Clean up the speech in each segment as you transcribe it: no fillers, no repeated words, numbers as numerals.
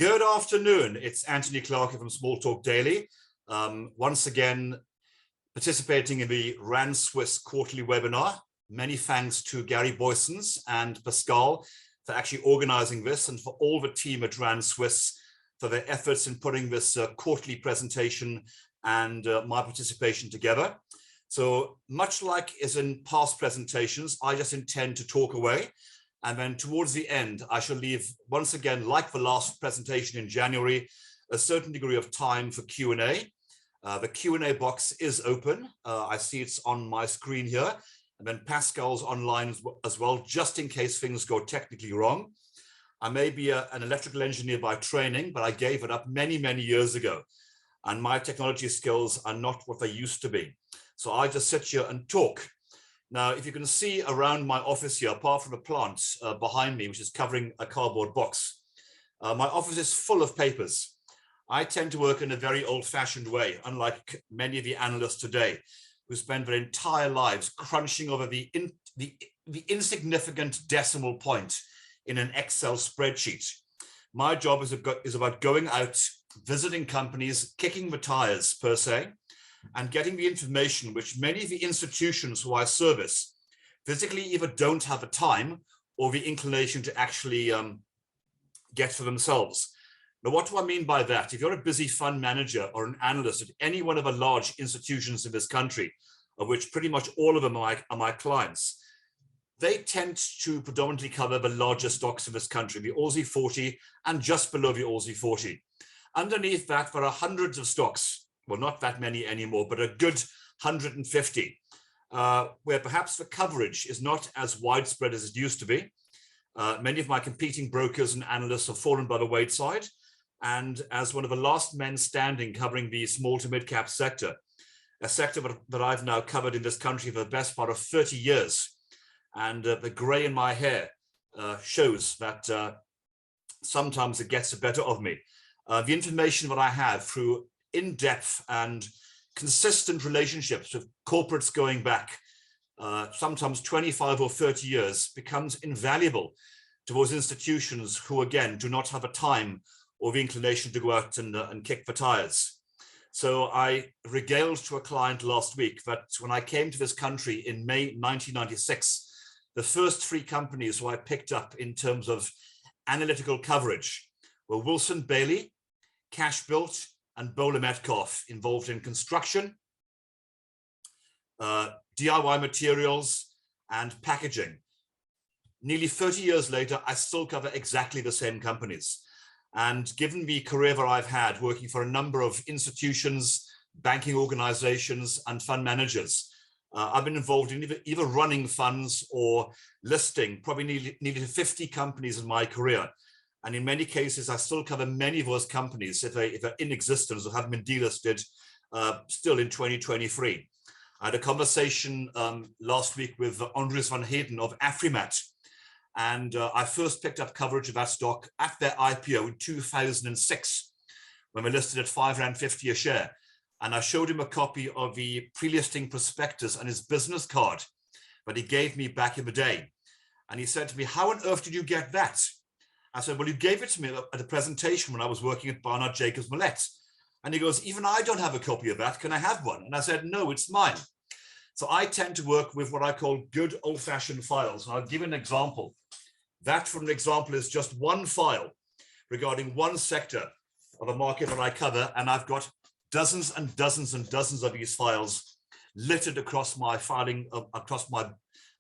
Good afternoon. It's Anthony Clark from SmallTalkDaily. Once again, participating in the RAN Swiss quarterly webinar. Many thanks to Gary Boysons and Pascal for actually organizing this, and for all the team at RAN Swiss for their efforts in putting this quarterly presentation and my participation together. So much like is in past presentations, I just intend to talk away. And then towards the end, I shall leave, once again, like the last presentation in January, a certain degree of time for Q&A. The Q&A box is open. I see it's on my screen here. And then Pascal's online as well, just in case things go technically wrong. I may be an electrical engineer by training, but I gave it up many, many years ago. And my technology skills are not what they used to be. So I just sit here and talk. Now, if you can see around my office here, apart from the plant behind me, which is covering a cardboard box, my office is full of papers. I tend to work in a very old-fashioned way, unlike many of the analysts today, who spend their entire lives crunching over the insignificant decimal point in an Excel spreadsheet. My job is about going out, visiting companies, kicking the tires, per se, and getting the information which many of the institutions who I service physically either don't have the time or the inclination to actually get for themselves. Now, what do I mean by that? If you're a busy fund manager or an analyst at any one of the large institutions in this country, of which pretty much all of them are my clients, they tend to predominantly cover the larger stocks in this country, the Aussie 40 and just below the Aussie 40. Underneath that, there are hundreds of stocks. Well, not that many anymore, but a good 150, where perhaps the coverage is not as widespread as it used to be. Many of my competing brokers and analysts have fallen by the wayside. And as one of the last men standing covering the small to mid-cap sector, a sector that I've now covered in this country for the best part of 30 years, and the gray in my hair shows that sometimes it gets the better of me. The information that I have through in-depth and consistent relationships with corporates going back sometimes 25 or 30 years becomes invaluable to those institutions who, again, do not have a time or the inclination to go out and kick the tires. So I regaled to a client last week that when I came to this country in May 1996, the first three companies who I picked up in terms of analytical coverage were Wilson Bailey, Cash Built, and Bowler Metcalf, involved in construction, DIY materials, and packaging. Nearly 30 years later, I still cover exactly the same companies. And given the career that I've had working for a number of institutions, banking organizations, and fund managers, I've been involved in either running funds or listing probably nearly 50 companies in my career. And in many cases, I still cover many of those companies if they're in existence or haven't been delisted still in 2023. I had a conversation last week with Andries van Heden of Afrimat. And I first picked up coverage of that stock at their IPO in 2006, when we listed at £5.50 a share. And I showed him a copy of the pre-listing prospectus and his business card that he gave me back in the day. And he said to me, "How on earth did you get that?" I said, "Well, you gave it to me at a presentation when I was working at Barnard Jacobs Millett." And he goes, "Even I don't have a copy of that. Can I have one?" And I said, "No, it's mine." So I tend to work with what I call good old-fashioned files. And I'll give an example. That, for an example, is just one file regarding one sector of a market that I cover. And I've got dozens and dozens and dozens of these files littered across my filing, across my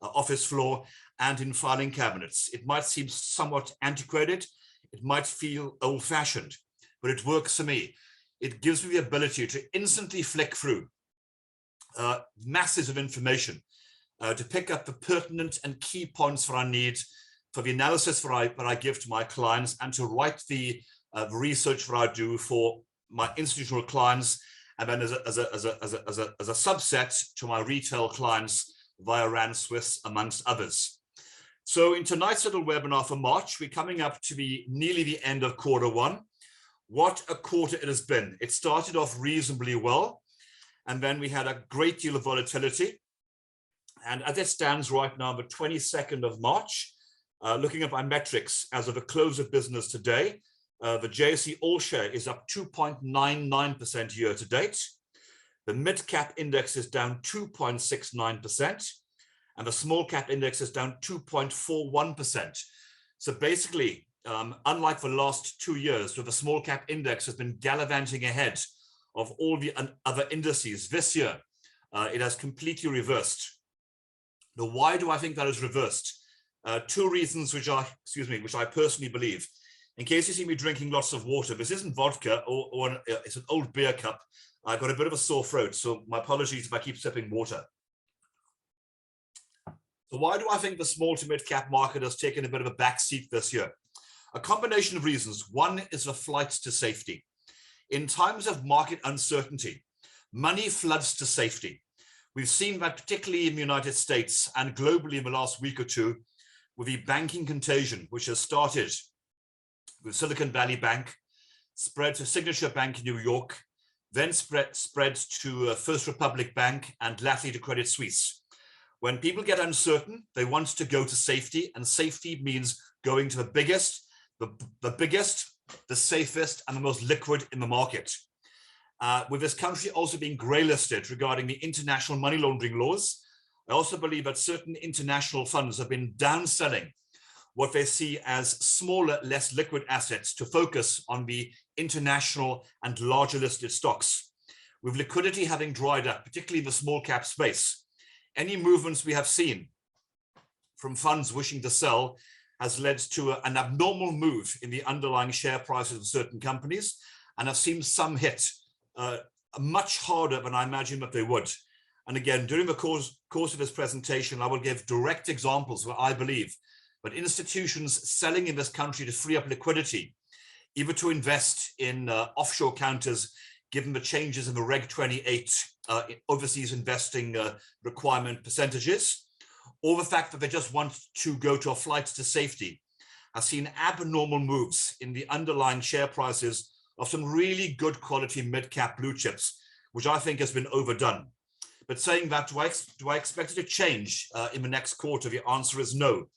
office floor and in filing cabinets. It might seem somewhat antiquated, it might feel old-fashioned, but it works for me. It gives me the ability to instantly flick through masses of information to pick up the pertinent and key points that I need for the analysis that I give to my clients, and to write the research that I do for my institutional clients, and then as a subset to my retail clients via RAN Swiss, amongst others. So in tonight's little webinar for March, we're coming up to nearly the end of Q1. What a quarter it has been. It started off reasonably well, and then we had a great deal of volatility. And as it stands right now, the 22nd of March, looking at my metrics as of the close of business today, The JSE All Share is up 2.99% year to date. The mid-cap index is down 2.69%, and the small-cap index is down 2.41%. So basically, unlike the last 2 years, where the small-cap index has been gallivanting ahead of all the other indices, this year, it has completely reversed. Now, why do I think that is reversed? Two reasons which I personally believe. In case you see me drinking lots of water, this isn't vodka or it's an old beer cup. I've got a bit of a sore throat, so my apologies if I keep sipping water. So why do I think the small to mid-cap market has taken a bit of a back seat this year? A combination of reasons. One is the flight to safety. In times of market uncertainty, money floods to safety. We've seen that particularly in the United States and globally in the last week or two with the banking contagion, which has started with Silicon Valley Bank, spread to Signature Bank in New York, then spread to First Republic Bank, and lastly to Credit Suisse. When people get uncertain, they want to go to safety, and safety means going to the biggest, the safest, and the most liquid in the market. With this country also being grey listed regarding the international money laundering laws, I also believe that certain international funds have been downselling what they see as smaller, less liquid assets to focus on the international and larger listed stocks. With liquidity having dried up, particularly the small cap space, any movements we have seen from funds wishing to sell has led to an abnormal move in the underlying share prices of certain companies, and I've seen some hit much harder than I imagined that they would. And again, during the course of this presentation, I will give direct examples where I believe that institutions selling in this country to free up liquidity, either to invest in offshore counters, given the changes in the Reg 28 overseas investing requirement percentages, or the fact that they just want to go to a flight to safety, have seen abnormal moves in the underlying share prices of some really good quality mid-cap blue chips, which I think has been overdone. But saying that, do I expect it to change in the next quarter? The answer is no.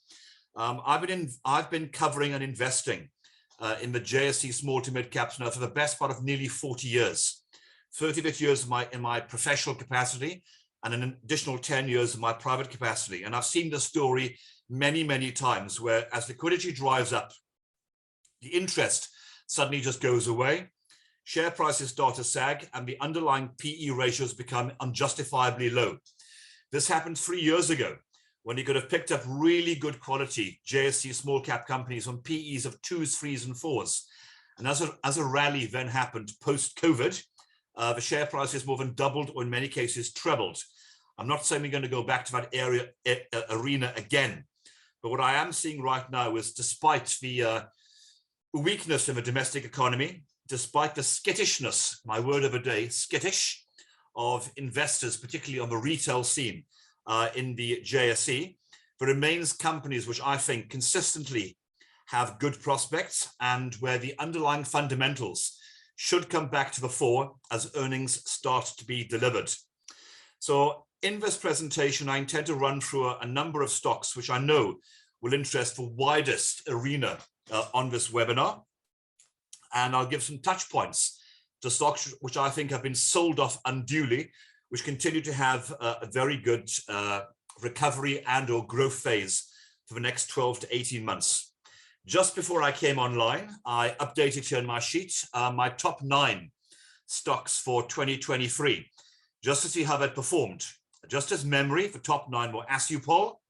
I've been covering and investing in the JSE small to mid caps now for the best part of nearly 40 years, 30 of it years in my professional capacity and an additional 10 years in my private capacity. And I've seen this story many, many times where as liquidity dries up, the interest suddenly just goes away, share prices start to sag, and the underlying PE ratios become unjustifiably low. This happened 3 years ago, when you could have picked up really good quality JSE small cap companies on PEs of 2s, 3s, and 4s. And as a rally then happened post-COVID, the share prices more than doubled, or in many cases trebled. I'm not saying we're going to go back to that arena again, but what I am seeing right now is, despite the weakness in the domestic economy, despite the skittishness, my word of the day, skittish, of investors, particularly on the retail scene, in the JSE, there remains companies which I think consistently have good prospects and where the underlying fundamentals should come back to the fore as earnings start to be delivered. So in this presentation, I intend to run through a number of stocks which I know will interest the widest arena on this webinar. And I'll give some touch points to stocks which I think have been sold off unduly, which continue to have a very good recovery and or growth phase for the next 12 to 18 months. Just before I came online, I updated here in my sheet my top 9 stocks for 2023, just to see how that performed. Just as memory, the top 9 were Asupol,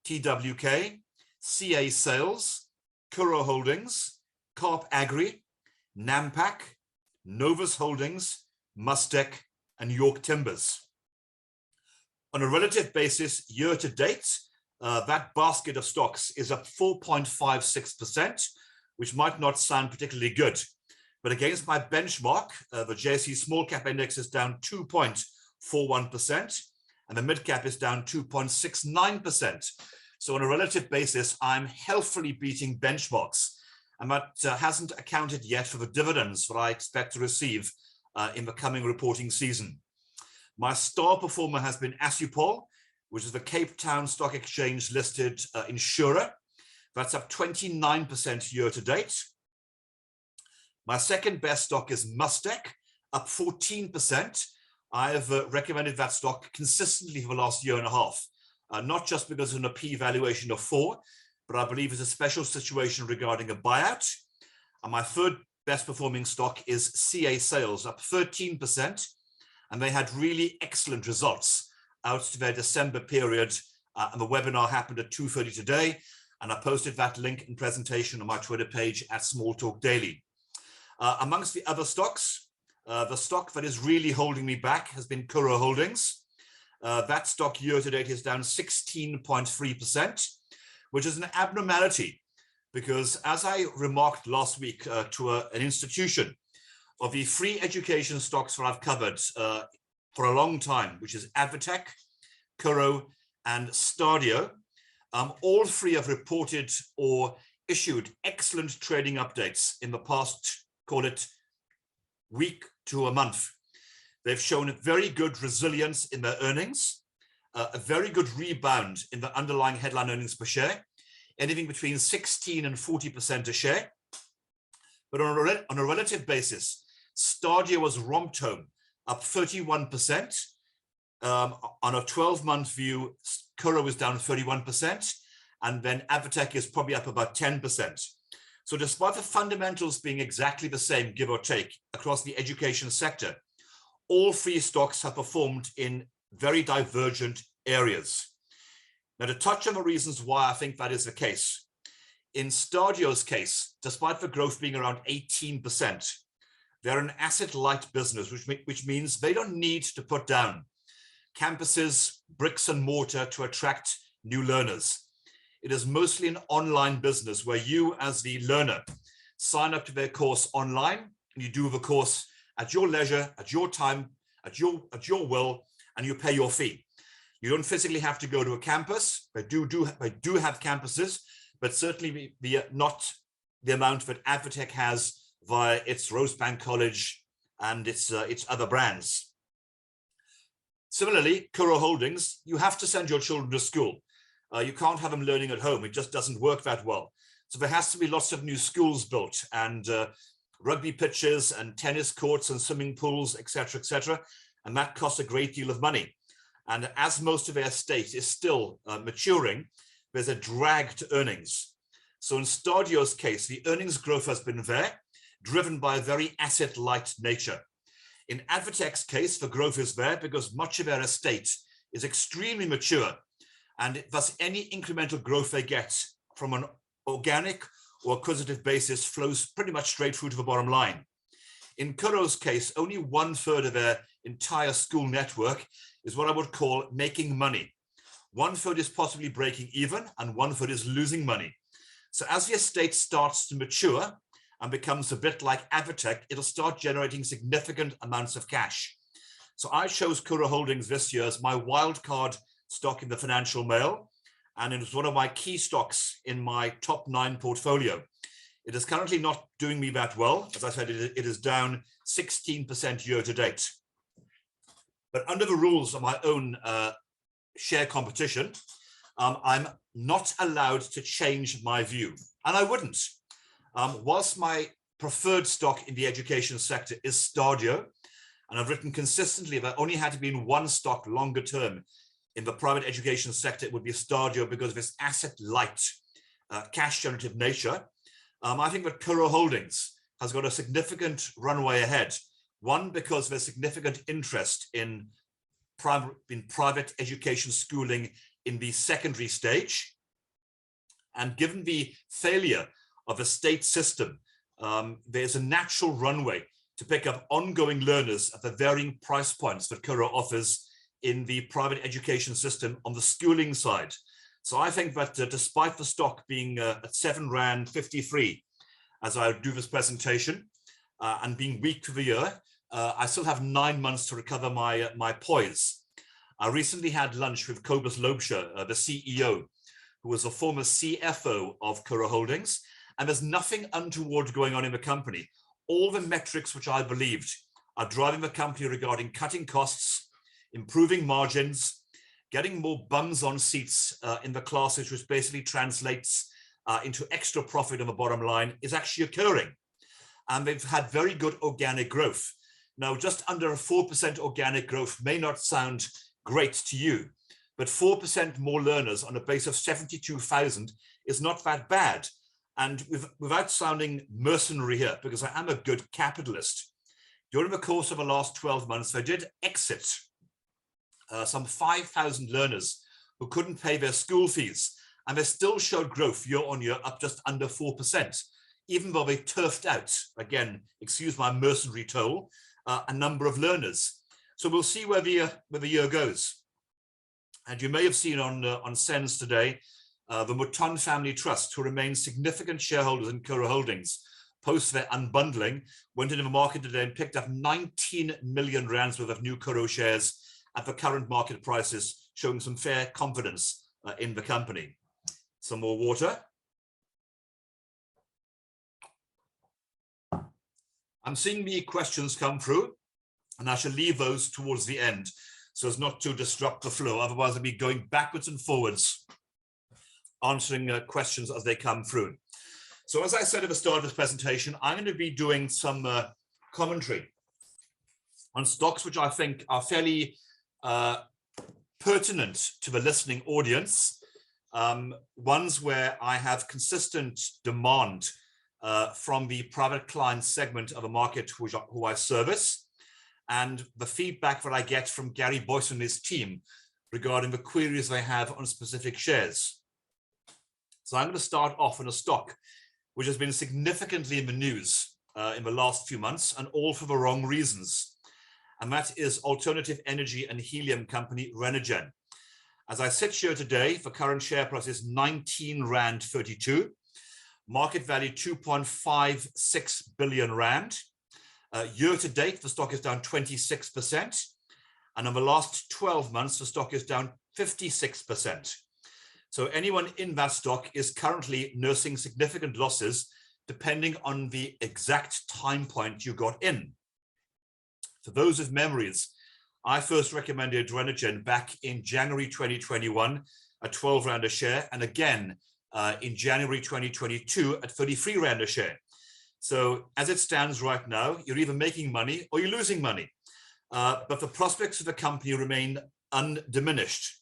TWK, CA Sales, Kuro Holdings, Carp Agri, Nampak, Novus Holdings, Mustec, and York Timbers. On a relative basis, year to date, that basket of stocks is up 4.56%, which might not sound particularly good. But against my benchmark, the JSE small cap index is down 2.41%, and the mid cap is down 2.69%. So on a relative basis, I'm healthily beating benchmarks, and that hasn't accounted yet for the dividends that I expect to receive in the coming reporting season. My star performer has been Asupol, which is the Cape Town Stock Exchange listed insurer. That's up 29% year to date. My second best stock is Mustec, up 14%. I have recommended that stock consistently for the last year and a half, not just because of a P valuation of 4, but I believe it's a special situation regarding a buyout. And my third best performing stock is CA Sales, up 13%. And they had really excellent results out to their December period. And the webinar happened at 2:30 today. And I posted that link and presentation on my Twitter page at SmallTalkDaily. Amongst the other stocks, the stock that is really holding me back has been Curro Holdings. That stock year to date is down 16.3%, which is an abnormality because, as I remarked last week to an institution, of the free education stocks that I've covered for a long time, which is Advatech, Curro, and Stadio, all three have reported or issued excellent trading updates in the past, call it week to a month. They've shown very good resilience in their earnings, a very good rebound in the underlying headline earnings per share, anything between 16 and 40% a share. But on a relative basis, Stadio was romped home, up 31%. On a 12-month view, Curro was down 31%, and then Advatech is probably up about 10%. So despite the fundamentals being exactly the same, give or take, across the education sector, all three stocks have performed in very divergent areas. Now, to touch on the reasons why I think that is the case, in Stadio's case, despite the growth being around 18%, they're an asset-light business, which means they don't need to put down campuses, bricks and mortar to attract new learners. It is mostly an online business where you, as the learner, sign up to their course online, and you do the course at your leisure, at your time, at your will, and you pay your fee. You don't physically have to go to a campus. They do have campuses, but certainly not the amount that Advatech has via its Rosebank College and its other brands. Similarly, Curro Holdings, you have to send your children to school. You can't have them learning at home. It just doesn't work that well. So there has to be lots of new schools built and rugby pitches and tennis courts and swimming pools, etc., and that costs a great deal of money. And as most of their estate is still maturing, there's a drag to earnings. So in Stadio's case, the earnings growth has been there, driven by a very asset-light nature. In Advatech's case, the growth is there because much of their estate is extremely mature, and thus any incremental growth they get from an organic or acquisitive basis flows pretty much straight through to the bottom line. In Curro's case, only 1/3 of their entire school network is what I would call making money. 1/3 is possibly breaking even, and 1/3 is losing money. So as the estate starts to mature and becomes a bit like Advatech, it'll start generating significant amounts of cash. So I chose Curro Holdings this year as my wildcard stock in the Financial Mail, and it was one of my key stocks in my top 9 portfolio. It is currently not doing me that well. As I said, it is down 16% year to date. But under the rules of my own share competition, I'm not allowed to change my view, and I wouldn't. Whilst my preferred stock in the education sector is Stadio, and I've written consistently if I only had to be in one stock longer term in the private education sector, it would be Stadio because of its asset-light, cash-generative nature. I think that Curro Holdings has got a significant runway ahead. One, because there's significant interest in private education schooling in the secondary stage. And given the failure of the state system, there's a natural runway to pick up ongoing learners at the varying price points that Curro offers in the private education system on the schooling side. So I think that despite the stock being at 7 Rand 53, as I do this presentation, and being weak for the year, I still have 9 months to recover my poise. I recently had lunch with Cobus Loubser, the CEO, who was a former CFO of Curro Holdings, and there's nothing untoward going on in the company. All the metrics which I believed are driving the company regarding cutting costs, improving margins, getting more bums on seats in the classes, which basically translates into extra profit on the bottom line, is actually occurring. and they've had very good organic growth. Now, just under a 4% organic growth may not sound great to you, but 4% more learners on a base of 72,000 is not that bad. And without sounding mercenary here, because I am a good capitalist, during the course of the last 12 months, I did exit some 5,000 learners who couldn't pay their school fees, and they still showed growth year on year, up just under 4%, even though they turfed out, again, excuse my mercenary toll, a number of learners. So we'll see where the year goes. And you may have seen on Sens today, the Mouton Family Trust, who remain significant shareholders in Curro Holdings, post their unbundling, went into the market today and picked up 19 million rands worth of new Curro shares at the current market prices, showing some fair confidence in the company. Some more water. I'm seeing the questions come through, and I shall leave those towards the end so as not to disrupt the flow. Otherwise, I'll be going backwards and forwards, answering questions as they come through. So as I said at the start of this presentation, I'm going to be doing some commentary on stocks which I think are fairly pertinent to the listening audience, ones where I have consistent demand from the private client segment of the market who I service, and the feedback that I get from Gary Boyce and his team regarding the queries they have on specific shares. So I'm going to start off on a stock which has been significantly in the news in the last few months, and all for the wrong reasons. And that is alternative energy and helium company Renergen. As I sit here today, the current share price is 19 Rand 32, market value 2.56 billion Rand. Year to date, the stock is down 26%. And in the last 12 months, the stock is down 56%. So anyone in that stock is currently nursing significant losses, depending on the exact time point you got in. For those with memories, I first recommended Renergen back in January 2021 at 12 Rand a share, and again in January 2022 at 33 Rand a share. So as it stands right now, you're either making money or you're losing money. But the prospects of the company remain undiminished.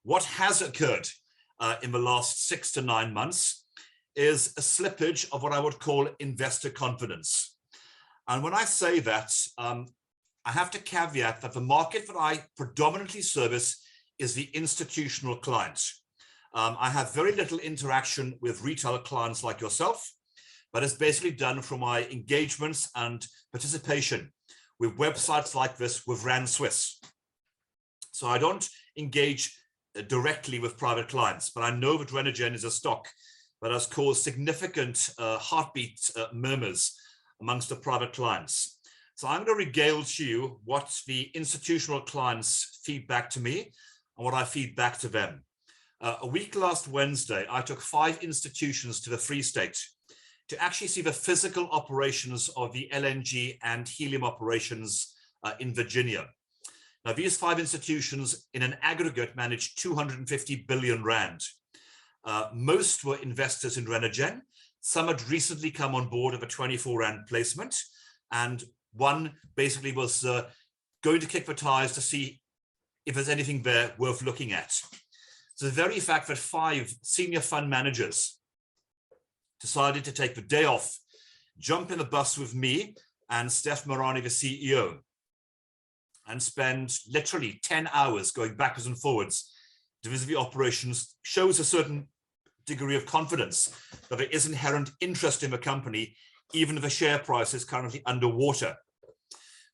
What has occurred in the last 6 to 9 months is a slippage of what I would call investor confidence. And when I say that, I have to caveat that the market that I predominantly service is the institutional client. I have very little interaction with retail clients like yourself, but it's basically done from my engagements and participation with websites like this with Rand Swiss. So I don't engage directly with private clients, but I know that Renergen is a stock that has caused significant heartbeat murmurs amongst the private clients. So I'm going to regale to you what the institutional clients feedback to me and what I feed back to them. A week last Wednesday, I took 5 institutions to the Free State to actually see the physical operations of the LNG and helium operations in Virginia. Now, these 5 institutions in an aggregate managed 250 billion Rand. Most were investors in Renergen. Some had recently come on board of a 24 Rand placement, and one basically was going to kick the tires to see if there's anything there worth looking at. So the very fact that 5 senior fund managers decided to take the day off, jump in the bus with me and Steph Morani, the CEO, and spend literally 10 hours going backwards and forwards to visit the operations shows a certain degree of confidence that there is inherent interest in the company, even if the share price is currently underwater.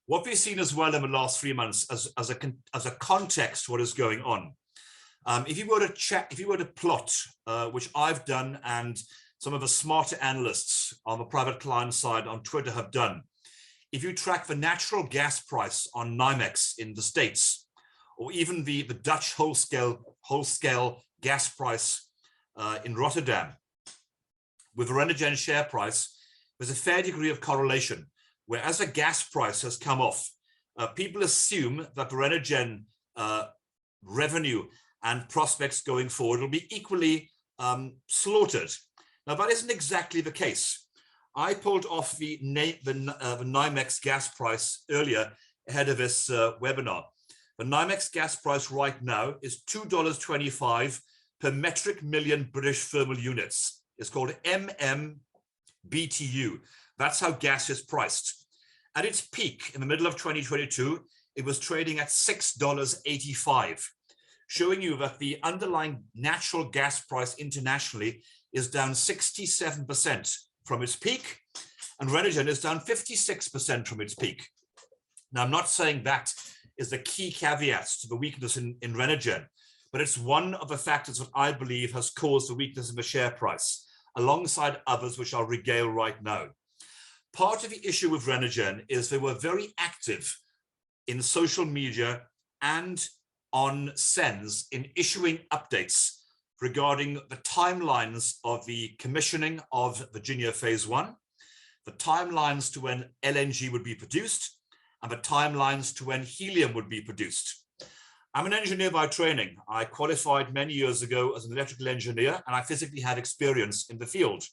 What we've seen as well in the last 3 months as a context to what is going on. If you were to plot, which I've done and some of the smarter analysts on the private client side on Twitter have done, if you track the natural gas price on NYMEX in the States, or even the Dutch wholesale gas price in Rotterdam, with the Renergen share price, there's a fair degree of correlation, where as the gas price has come off, people assume that the Renergen revenue and prospects going forward will be equally slaughtered. Now, that isn't exactly the case. I pulled off the NYMEX gas price earlier ahead of this webinar. The NYMEX gas price right now is $2.25 per metric million British thermal units. It's called MMBTU. That's how gas is priced. At its peak in the middle of 2022, it was trading at $6.85, showing you that the underlying natural gas price internationally is down 67% from its peak, and Renergen is down 56% from its peak. Now, I'm not saying that is the key caveat to the weakness in Renergen, but it's one of the factors that I believe has caused the weakness in the share price, alongside others which I'll regale right now. Part of the issue with Renergen is they were very active in social media and on SENS in issuing updates regarding the timelines of the commissioning of Virginia Phase 1, the timelines to when LNG would be produced, and the timelines to when helium would be produced. I'm an engineer by training. I qualified many years ago as an electrical engineer, and I physically had experience in the field.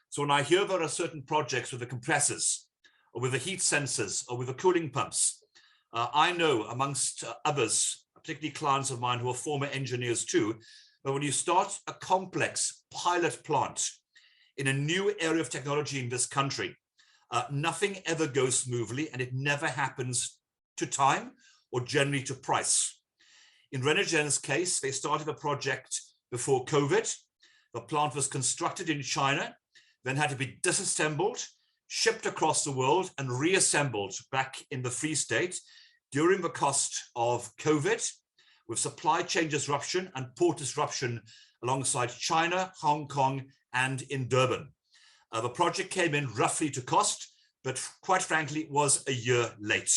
So when I hear there are certain projects with the compressors, or with the heat sensors, or with the cooling pumps, I know, amongst others, particularly clients of mine who are former engineers too, that when you start a complex pilot plant in a new area of technology in this country, nothing ever goes smoothly, and it never happens to time or generally to price. In Renergen's case, they started a project before COVID. The plant was constructed in China, then had to be disassembled, shipped across the world, and reassembled back in the Free State during the cost of COVID, with supply chain disruption and port disruption alongside China, Hong Kong, and in Durban. The project came in roughly to cost, but quite frankly, was a year late.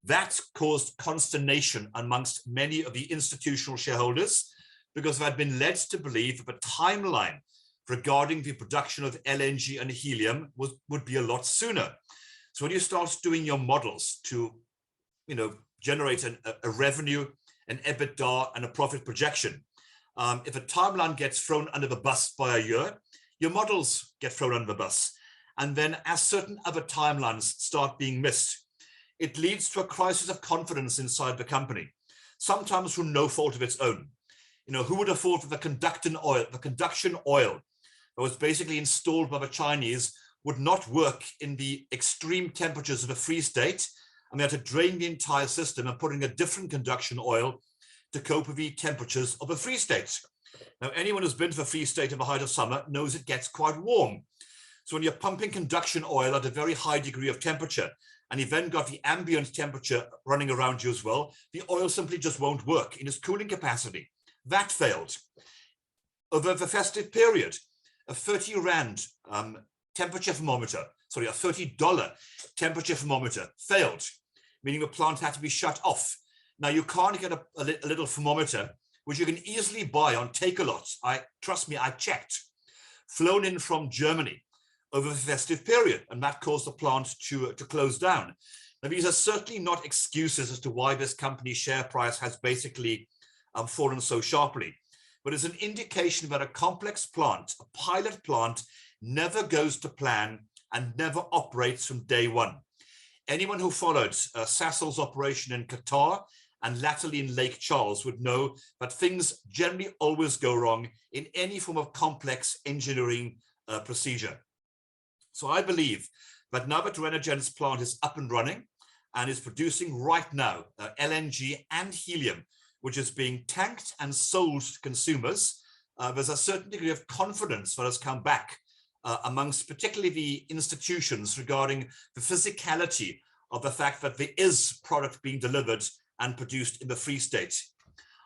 That caused consternation amongst many of the institutional shareholders because they had been led to believe that the timeline regarding the production of LNG and helium would be a lot sooner. So when you start doing your models to, generate a revenue, an EBITDA, and a profit projection, if a timeline gets thrown under the bus by a year, your models get thrown under the bus. And then as certain other timelines start being missed, it leads to a crisis of confidence inside the company, sometimes through no fault of its own. Who would have thought that the conduction oil that was basically installed by the Chinese would not work in the extreme temperatures of the Free State, and they had to drain the entire system and put in a different conduction oil to cope with the temperatures of the Free State. Now, anyone who's been to the Free State in the height of summer knows it gets quite warm. So when you're pumping conduction oil at a very high degree of temperature, and you've then got the ambient temperature running around you as well, the oil simply just won't work in its cooling capacity. That failed. Over the festive period, a 30 Rand temperature thermometer, a $30 temperature thermometer failed, meaning the plant had to be shut off. Now, you can't get a little thermometer, which you can easily buy on Take-A-Lot. Trust me, I checked. Flown in from Germany over the festive period, and that caused the plant to close down. Now, these are certainly not excuses as to why this company's share price has basically fallen so sharply, but it's an indication that a complex plant, a pilot plant, never goes to plan and never operates from day one. Anyone who followed Sasol's operation in Qatar and latterly in Lake Charles would know that things generally always go wrong in any form of complex engineering procedure. So I believe that now that Renergen's plant is up and running and is producing right now LNG and helium, which is being tanked and sold to consumers, there's a certain degree of confidence that has come back amongst particularly the institutions regarding the physicality of the fact that there is product being delivered and produced in the Free State.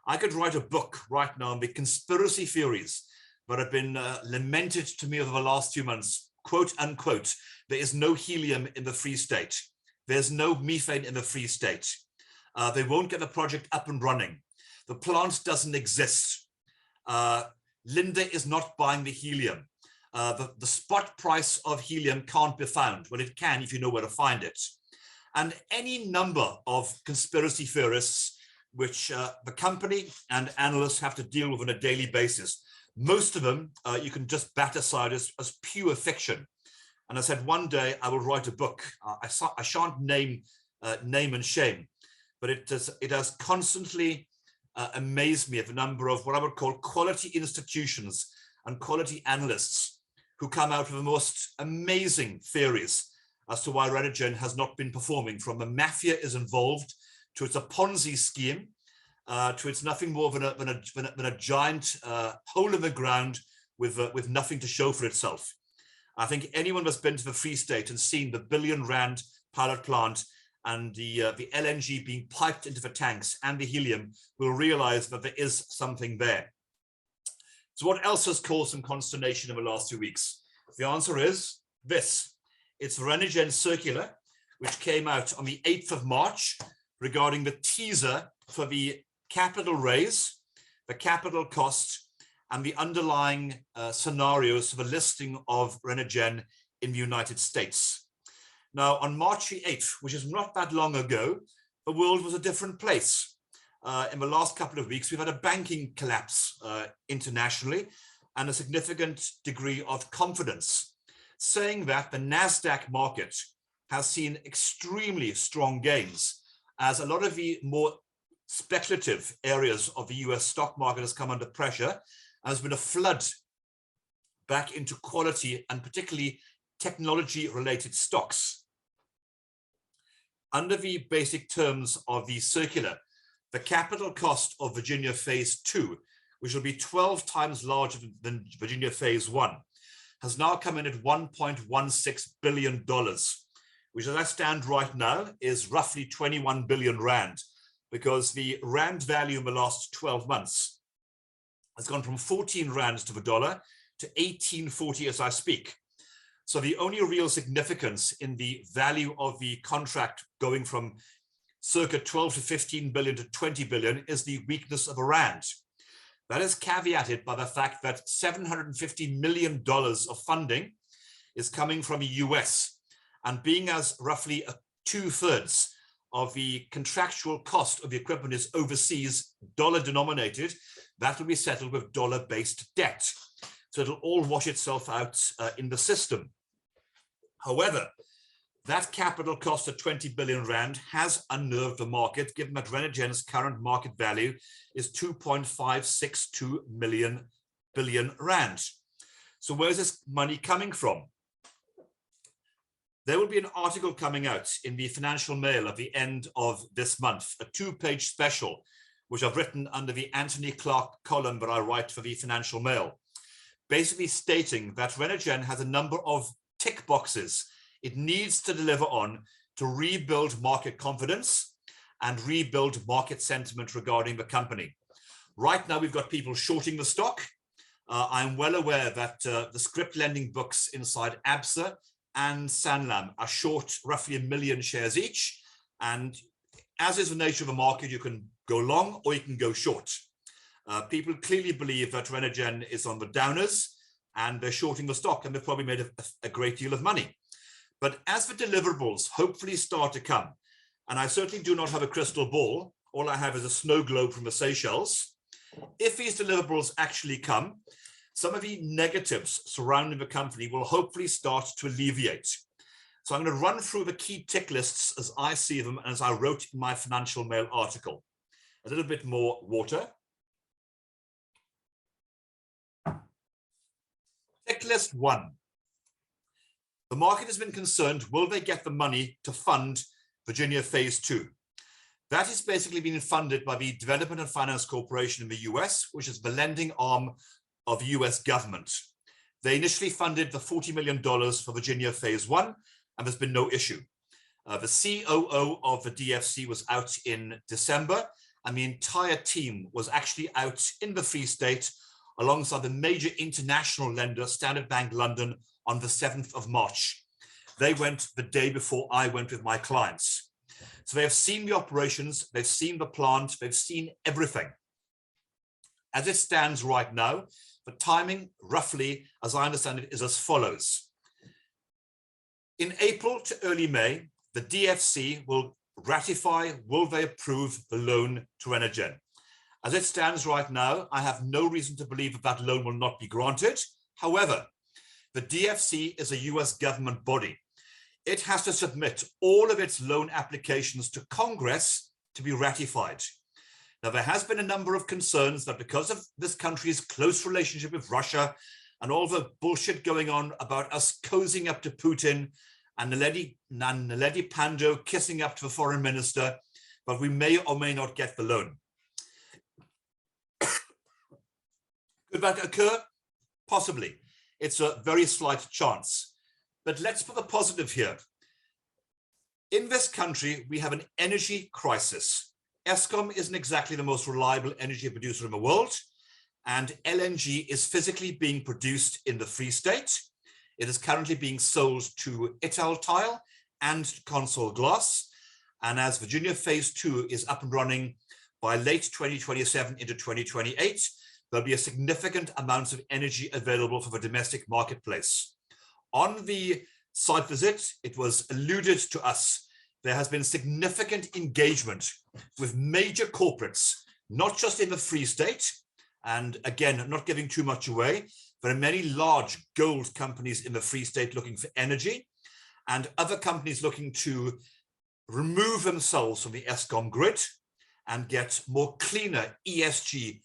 I could write a book right now on the conspiracy theories that have been lamented to me over the last 2 months. Quote unquote, there is no helium in the Free State. There's no methane in the Free State. They won't get the project up and running. The plant doesn't exist. Linde is not buying the helium. The spot price of helium can't be found. Well, it can if you know where to find it. And any number of conspiracy theorists, which the company and analysts have to deal with on a daily basis. Most of them you can just bat aside as pure fiction. And I said, one day I will write a book. I shan't name and shame, but it has constantly amazed me at the number of what I would call quality institutions and quality analysts who come out with the most amazing theories as to why Renergen has not been performing, from the mafia is involved, to it's a Ponzi scheme, to it's nothing more than a giant hole in the ground with nothing to show for itself. I think anyone that's been to the Free State and seen the billion-rand pilot plant and the LNG being piped into the tanks and the helium will realize that there is something there. So what else has caused some consternation in the last 2 weeks? The answer is this. It's the Renergen circular, which came out on the 8th of March regarding the teaser for the capital raise, the capital cost, and the underlying scenarios for the listing of Renergen in the United States. Now, on March the 8th, which is not that long ago, the world was a different place. In the last couple of weeks, we've had a banking collapse internationally and a significant degree of confidence, saying that the NASDAQ market has seen extremely strong gains as a lot of the more speculative areas of the US stock market has come under pressure. There's been a flood back into quality and particularly technology-related stocks. Under the basic terms of the circular, the capital cost of Virginia Phase 2, which will be 12 times larger than Virginia Phase 1, has now come in at $1.16 billion, which as I stand right now is roughly 21 billion Rand, because the Rand value in the last 12 months has gone from 14 Rand to the dollar to 18.40 as I speak. So the only real significance in the value of the contract going from circa 12 to 15 billion to 20 billion is the weakness of a Rand. That is caveated by the fact that $750 million of funding is coming from the US, and being as roughly 2/3 of the contractual cost of the equipment is overseas, dollar denominated, that will be settled with dollar-based debt. So it'll all wash itself out in the system. However, that capital cost of 20 billion Rand has unnerved the market, given that Renergen's current market value is 2.562 billion Rand. So where's this money coming from? There will be an article coming out in the Financial Mail at the end of this month, a 2-page special, which I've written under the Anthony Clark column that I write for the Financial Mail, basically stating that Renergen has a number of tick boxes it needs to deliver on to rebuild market confidence and rebuild market sentiment regarding the company. Right now, we've got people shorting the stock. I'm well aware that the script lending books inside ABSA and Sanlam are short roughly 1 million shares each. And as is the nature of the market, you can go long or you can go short. People clearly believe that Renergen is on the downers and they're shorting the stock, and they've probably made a great deal of money. But as the deliverables hopefully start to come, and I certainly do not have a crystal ball, all I have is a snow globe from the Seychelles. If these deliverables actually come, some of the negatives surrounding the company will hopefully start to alleviate. So I'm going to run through the key tick lists as I see them and as I wrote in my Financial Mail article. A little bit more water. Tick list 1. The market has been concerned, will they get the money to fund Virginia Phase 2? That is basically being funded by the Development and Finance Corporation in the US, which is the lending arm of the US government. They initially funded the $40 million for Virginia Phase 1, and there's been no issue. The COO of the DFC was out in December, and the entire team was actually out in the Free State alongside the major international lender, Standard Bank London, on the 7th of March. They went the day before I went with my clients. So they have seen the operations, they've seen the plant, they've seen everything. As it stands right now, the timing, roughly, as I understand it, is as follows. In April to early May, the DFC will ratify, will they approve the loan to Renergen? As it stands right now, I have no reason to believe that that loan will not be granted. However, the DFC is a US government body. It has to submit all of its loan applications to Congress to be ratified. Now, there has been a number of concerns that because of this country's close relationship with Russia and all the bullshit going on about us cozying up to Putin and Naledi Pandor kissing up to the foreign minister, but we may or may not get the loan. Could that occur? Possibly. It's a very slight chance. But let's put the positive here. In this country, we have an energy crisis. Eskom isn't exactly the most reliable energy producer in the world, and LNG is physically being produced in the Free State. It is currently being sold to Italtile and Consol Glass. And as Virginia Phase 2 is up and running by late 2027 into 2028, there'll be a significant amount of energy available for the domestic marketplace. On the site visit, it was alluded to us, there has been significant engagement with major corporates, not just in the Free State, and again, not giving too much away. There are many large gold companies in the Free State looking for energy, and other companies looking to remove themselves from the Eskom grid and get more cleaner ESG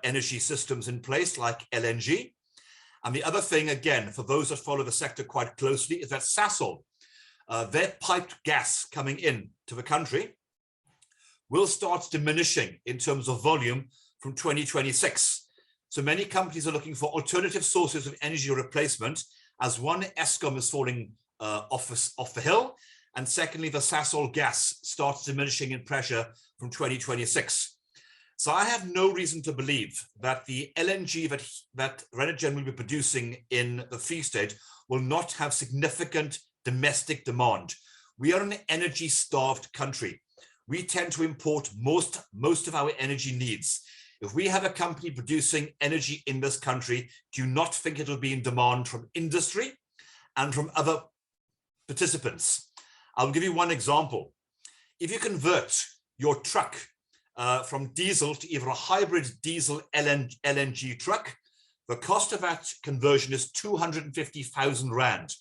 energy systems in place like LNG. And the other thing, again, for those that follow the sector quite closely, is that Sasol, their piped gas coming in to the country will start diminishing in terms of volume from 2026. So many companies are looking for alternative sources of energy replacement, as one, Eskom is falling off the hill, and secondly, the Sasol gas starts diminishing in pressure from 2026. So I have no reason to believe that the LNG that Renergen will be producing in the Free State will not have significant domestic demand. We are an energy-starved country. We tend to import most of our energy needs. If we have a company producing energy in this country, do you not think it'll be in demand from industry and from other participants? I'll give you one example. If you convert your truck from diesel to either a hybrid diesel LNG truck, the cost of that conversion is 250,000 Rand.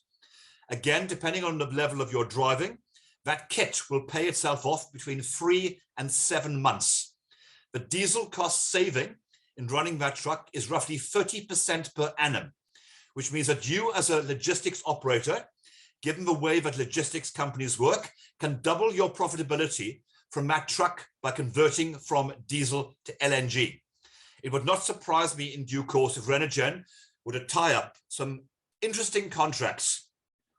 Again, depending on the level of your driving, that kit will pay itself off between 3 and 7 months. The diesel cost saving in running that truck is roughly 30% per annum, which means that you as a logistics operator, given the way that logistics companies work, can double your profitability from that truck by converting from diesel to LNG. It would not surprise me in due course if Renergen were to tie up some interesting contracts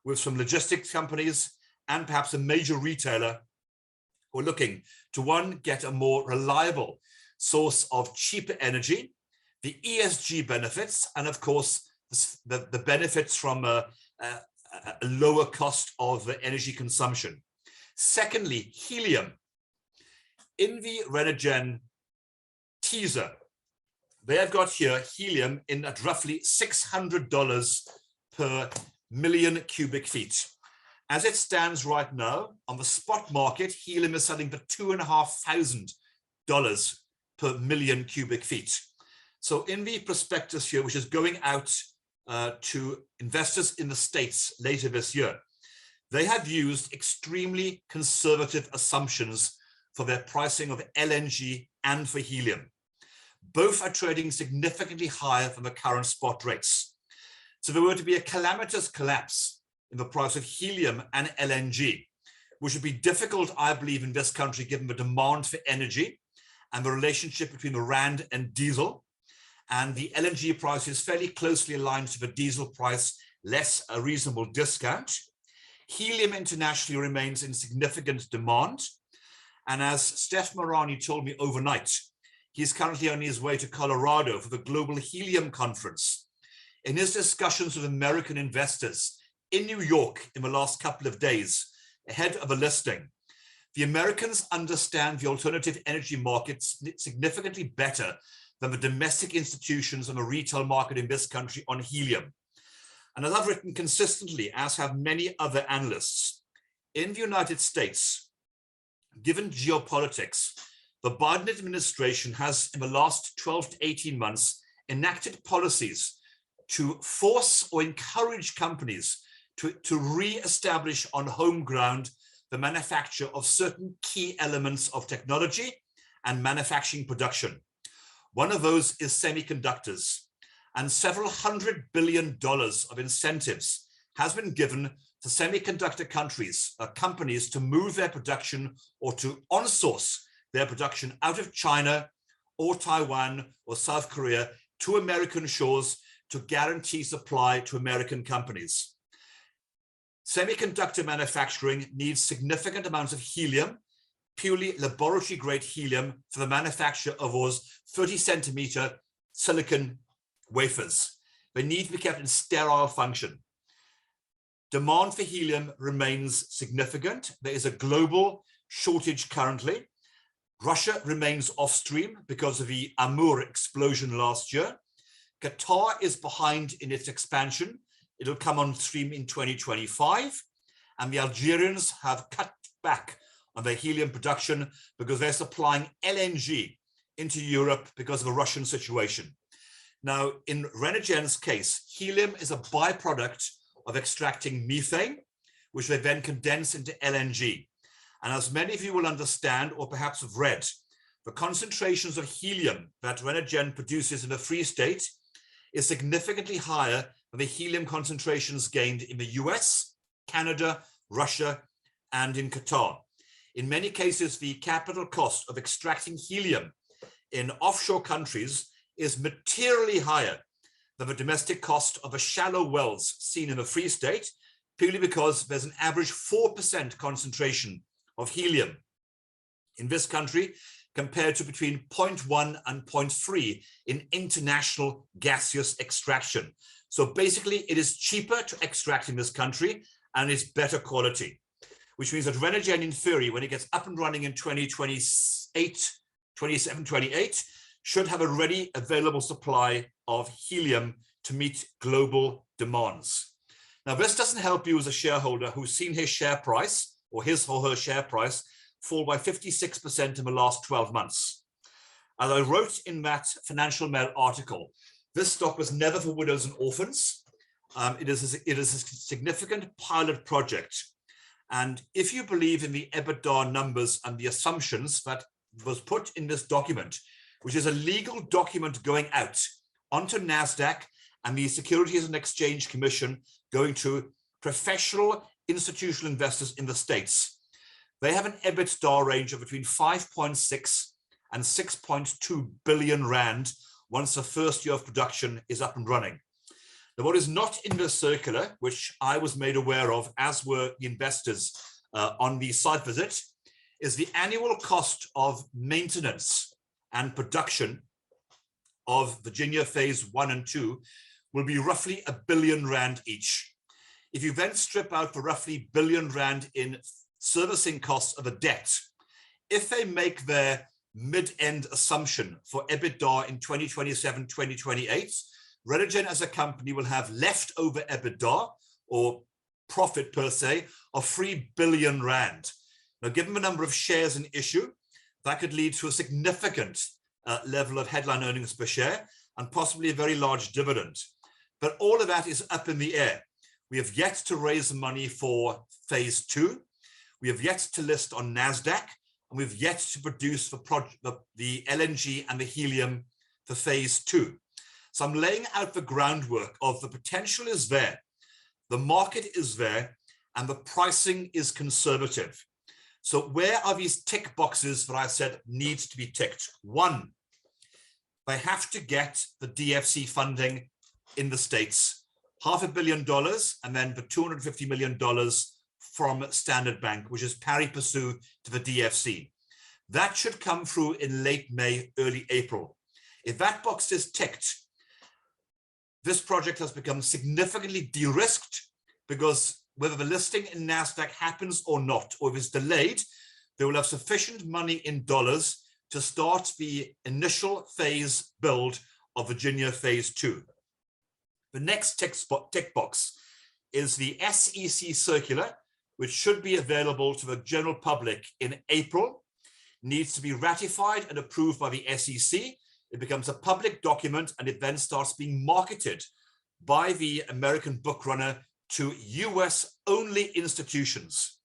with some logistics companies and perhaps a major retailer who are looking to, one, get a more reliable source of cheaper energy, the ESG benefits, and of course, the benefits from a lower cost of energy consumption. Secondly, helium. In the Renergen teaser, they have got here helium in at roughly $600 per million cubic feet. As it stands right now, on the spot market, helium is selling for $2,500 per million cubic feet. So in the prospectus here, which is going out to investors in the States later this year, they have used extremely conservative assumptions for their pricing of LNG and for helium. Both are trading significantly higher than the current spot rates. So if there were to be a calamitous collapse in the price of helium and LNG, which would be difficult, I believe, in this country, given the demand for energy and the relationship between the Rand and diesel, and the LNG price is fairly closely aligned to the diesel price, less a reasonable discount. Helium internationally remains in significant demand. And as Steph Marani told me overnight, he's currently on his way to Colorado for the Global Helium Conference. In his discussions with American investors in New York in the last couple of days, ahead of a listing, the Americans understand the alternative energy markets significantly better than the domestic institutions and the retail market in this country on helium. And as I've written consistently, as have many other analysts, in the United States, given geopolitics, the Biden administration has, in the last 12 to 18 months, enacted policies to force or encourage companies to re-establish on home ground the manufacture of certain key elements of technology and manufacturing production. One of those is semiconductors, and several $100 billion of incentives has been given to semiconductor companies to move their production or to onsource their production out of China or Taiwan or South Korea to American shores to guarantee supply to American companies. Semiconductor manufacturing needs significant amounts of helium, purely laboratory grade helium, for the manufacture of those 30-centimeter silicon wafers. They need to be kept in sterile function. Demand for helium remains significant. There is a global shortage currently. Russia remains off stream because of the Amur explosion last year. Qatar is behind in its expansion. It'll come on stream in 2025. And the Algerians have cut back on their helium production because they're supplying LNG into Europe because of the Russian situation. Now, in Renergen's case, helium is a byproduct of extracting methane, which they then condense into LNG. And as many of you will understand, or perhaps have read, the concentrations of helium that Renergen produces in a free state is significantly higher than the helium concentrations gained in the US, Canada, Russia, and in Qatar. In many cases, the capital cost of extracting helium in offshore countries is materially higher than the domestic cost of the shallow wells seen in the free state, purely because there's an average 4% concentration of helium in this country compared to between 0.1 and 0.3 in international gaseous extraction. So basically, it is cheaper to extract in this country and it's better quality, which means that Renergen, in theory, when it gets up and running in 2028, 27, 28, should have a ready available supply of helium to meet global demands. Now, this doesn't help you as a shareholder who's seen his share price or his or her share price fall by 56% in the last 12 months. As I wrote in that Financial Mail article, this stock was never for widows and orphans. It is a significant pilot project. And if you believe in the EBITDA numbers and the assumptions that was put in this document, which is a legal document going out onto NASDAQ and the Securities and Exchange Commission, going to professional institutional investors in the States, they have an EBITDA range of between 5.6 and 6.2 billion rand once the first year of production is up and running. Now, what is not in the circular, which I was made aware of, as were the investors on the site visit, is the annual cost of maintenance and production of Virginia phase 1 and 2 will be roughly R1 billion each. If you then strip out the roughly R1 billion in servicing costs of a debt, if they make their mid-end assumption for EBITDA in 2027, 2028, Renergen as a company will have leftover EBITDA or profit per se of R3 billion. Now, given the number of shares in issue, that could lead to a significant level of headline earnings per share and possibly a very large dividend. But all of that is up in the air. We have yet to raise money for phase 2. We have yet to list on NASDAQ, and we've yet to produce the LNG and the helium for phase 2. So I'm laying out the groundwork of the potential is there, the market is there, and the pricing is conservative. So where are these tick boxes that I said need to be ticked? One, they have to get the DFC funding in the States, $500 million, and then the $250 million from Standard Bank, which is pari passu to the DFC. That should come through in late May, early April. If that box is ticked, this project has become significantly de-risked, because whether the listing in NASDAQ happens or not, or if it's delayed, they will have sufficient money in dollars to start the initial phase build of Virginia phase 2. The next tick box is the SEC circular, which should be available to the general public in April. needs to be ratified and approved by the SEC. It becomes a public document, and it then starts being marketed by the American book runner to US only institutions.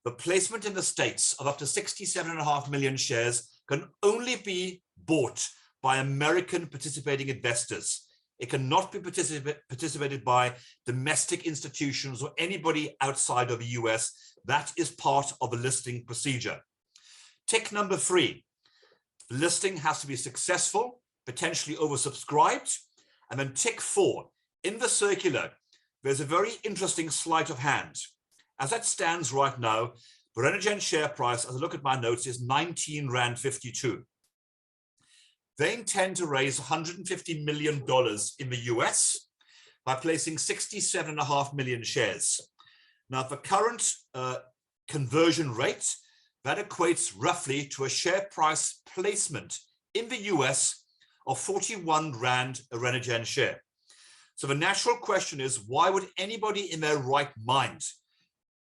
The placement in the States of up to 67.5 million shares can only be bought by American participating investors. It cannot be participated by domestic institutions or anybody outside of the US. That is part of the listing procedure. Tick number 3, the listing has to be successful, potentially oversubscribed. And then tick 4, in the circular, there's a very interesting sleight of hand. As that stands right now, the Renergen share price, as I look at my notes, is 19.52 Rand. They intend to raise $150 million in the US by placing 67.5 million shares. Now, the current conversion rate, that equates roughly to a share price placement in the US of 41 Rand a Renergen share. So the natural question is, why would anybody in their right mind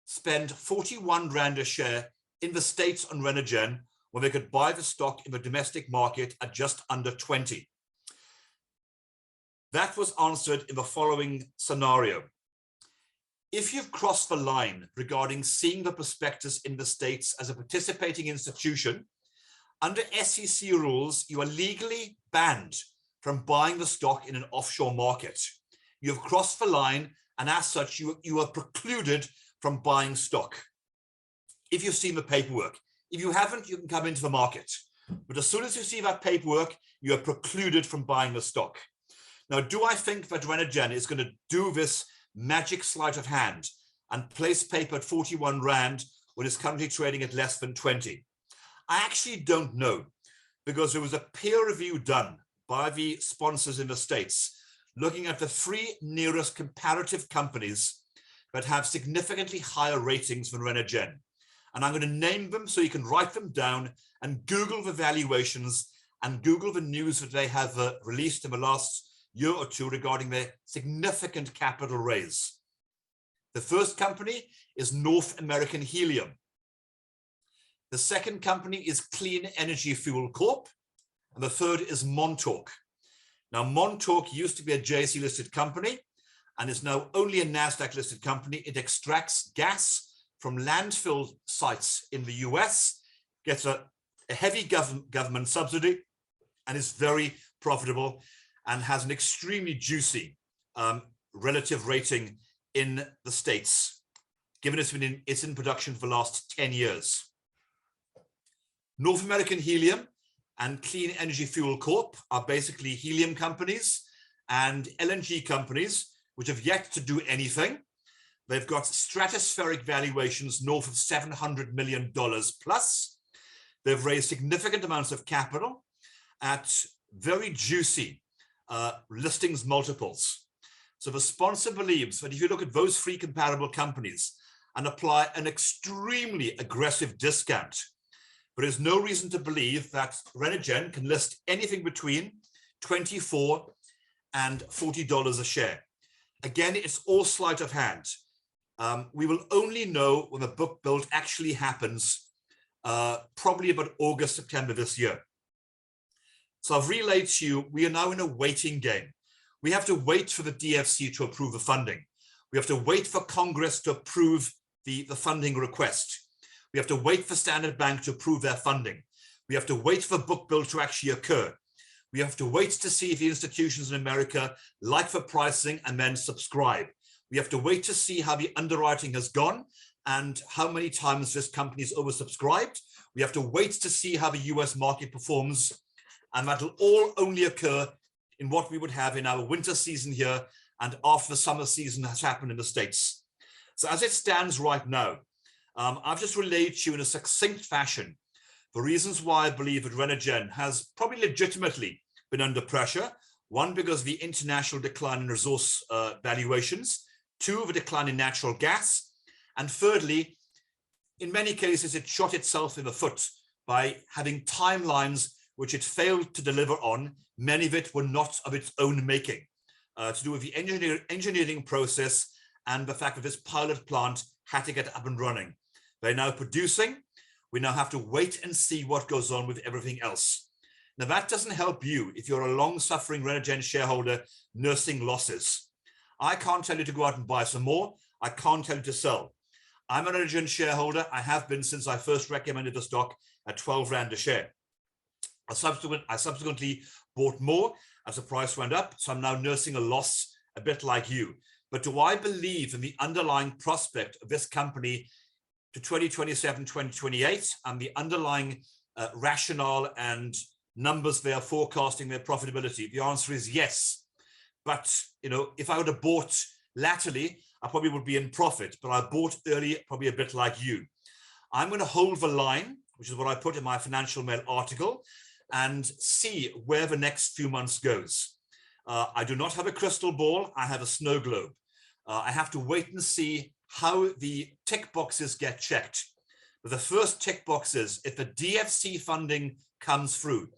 spend 41 Rand a share in the States on Renergen when they could buy the stock in the domestic market at just under 20? That was answered in the following scenario. If you've crossed the line regarding seeing the prospectus in the States as a participating institution, under SEC rules, you are legally banned from buying the stock in an offshore market. You have crossed the line, and as such, you are precluded from buying stock. If you've seen the paperwork. If you haven't, you can come into the market. But as soon as you see that paperwork, you are precluded from buying the stock. Now, do I think that Renergen is going to do this magic sleight of hand and place paper at 41 Rand when it's currently trading at less than 20? I actually don't know, because there was a peer review done by the sponsors in the States looking at the 3 nearest comparative companies that have significantly higher ratings than Renergen. And I'm going to name them so you can write them down and Google the valuations and Google the news that they have released in the last year or two regarding their significant capital raise. The first company is North American Helium. The second company is Clean Energy Fuel Corp. And the third is Montauk. Now, Montauk used to be a JSE listed company and is now only a NASDAQ listed company. It extracts gas from landfill sites in the US, gets a heavy government subsidy, and is very profitable and has an extremely juicy relative rating in the States, given it's in production for the last 10 years. North American Helium and Clean Energy Fuel Corp are basically helium companies and LNG companies which have yet to do anything. They've got stratospheric valuations north of $700 million plus. They've raised significant amounts of capital at very juicy listings multiples. So the sponsor believes that if you look at those 3 comparable companies and apply an extremely aggressive discount, there is no reason to believe that Renergen can list anything between $24 and $40 a share. Again, it's all sleight of hand. We will only know when the book build actually happens, probably about August, September this year. So I've relayed to you, we are now in a waiting game. We have to wait for the DFC to approve the funding. We have to wait for Congress to approve the funding request. We have to wait for Standard Bank to approve their funding. We have to wait for the book build to actually occur. We have to wait to see if the institutions in America like the pricing and then subscribe. We have to wait to see how the underwriting has gone and how many times this company is oversubscribed. We have to wait to see how the US market performs. And that will all only occur in what we would have in our winter season here and after the summer season has happened in the States. So as it stands right now, I've just relayed to you in a succinct fashion the reasons why I believe that Renergen has probably legitimately been under pressure. 1, because of the international decline in resource valuations. 2, the decline in natural gas. And thirdly, in many cases, it shot itself in the foot by having timelines which it failed to deliver on. Many of it were not of its own making, to do with the engineering process and the fact that this pilot plant had to get up and running. They're now producing. We now have to wait and see what goes on with everything else. Now, that doesn't help you if you're a long-suffering Renergen shareholder nursing losses. I can't tell you to go out and buy some more. I can't tell you to sell. I'm a Renergen shareholder. I have been since I first recommended the stock at 12 Rand a share. I subsequently bought more as the price went up, so I'm now nursing a loss a bit like you. But do I believe in the underlying prospect of this company to 2027, 2028, and the underlying rationale and numbers they are forecasting their profitability? The answer is yes. But, you know, if I would have bought latterly, I probably would be in profit, but I bought early, probably a bit like you. I'm going to hold the line, which is what I put in my Financial Mail article, and see where the next few months goes. I do not have a crystal ball. I have a snow globe. I have to wait and see how the tick boxes get checked. But the first tick box is if the DFC funding comes through,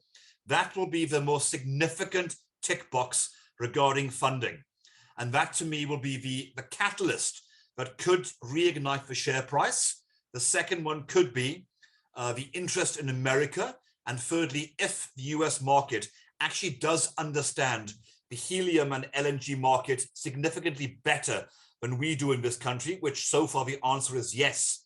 that will be the most significant tick box regarding funding. And that to me will be the catalyst that could reignite the share price. The second one could be the interest in America. And thirdly, if the US market actually does understand the helium and LNG market significantly better than we do in this country, which so far the answer is yes.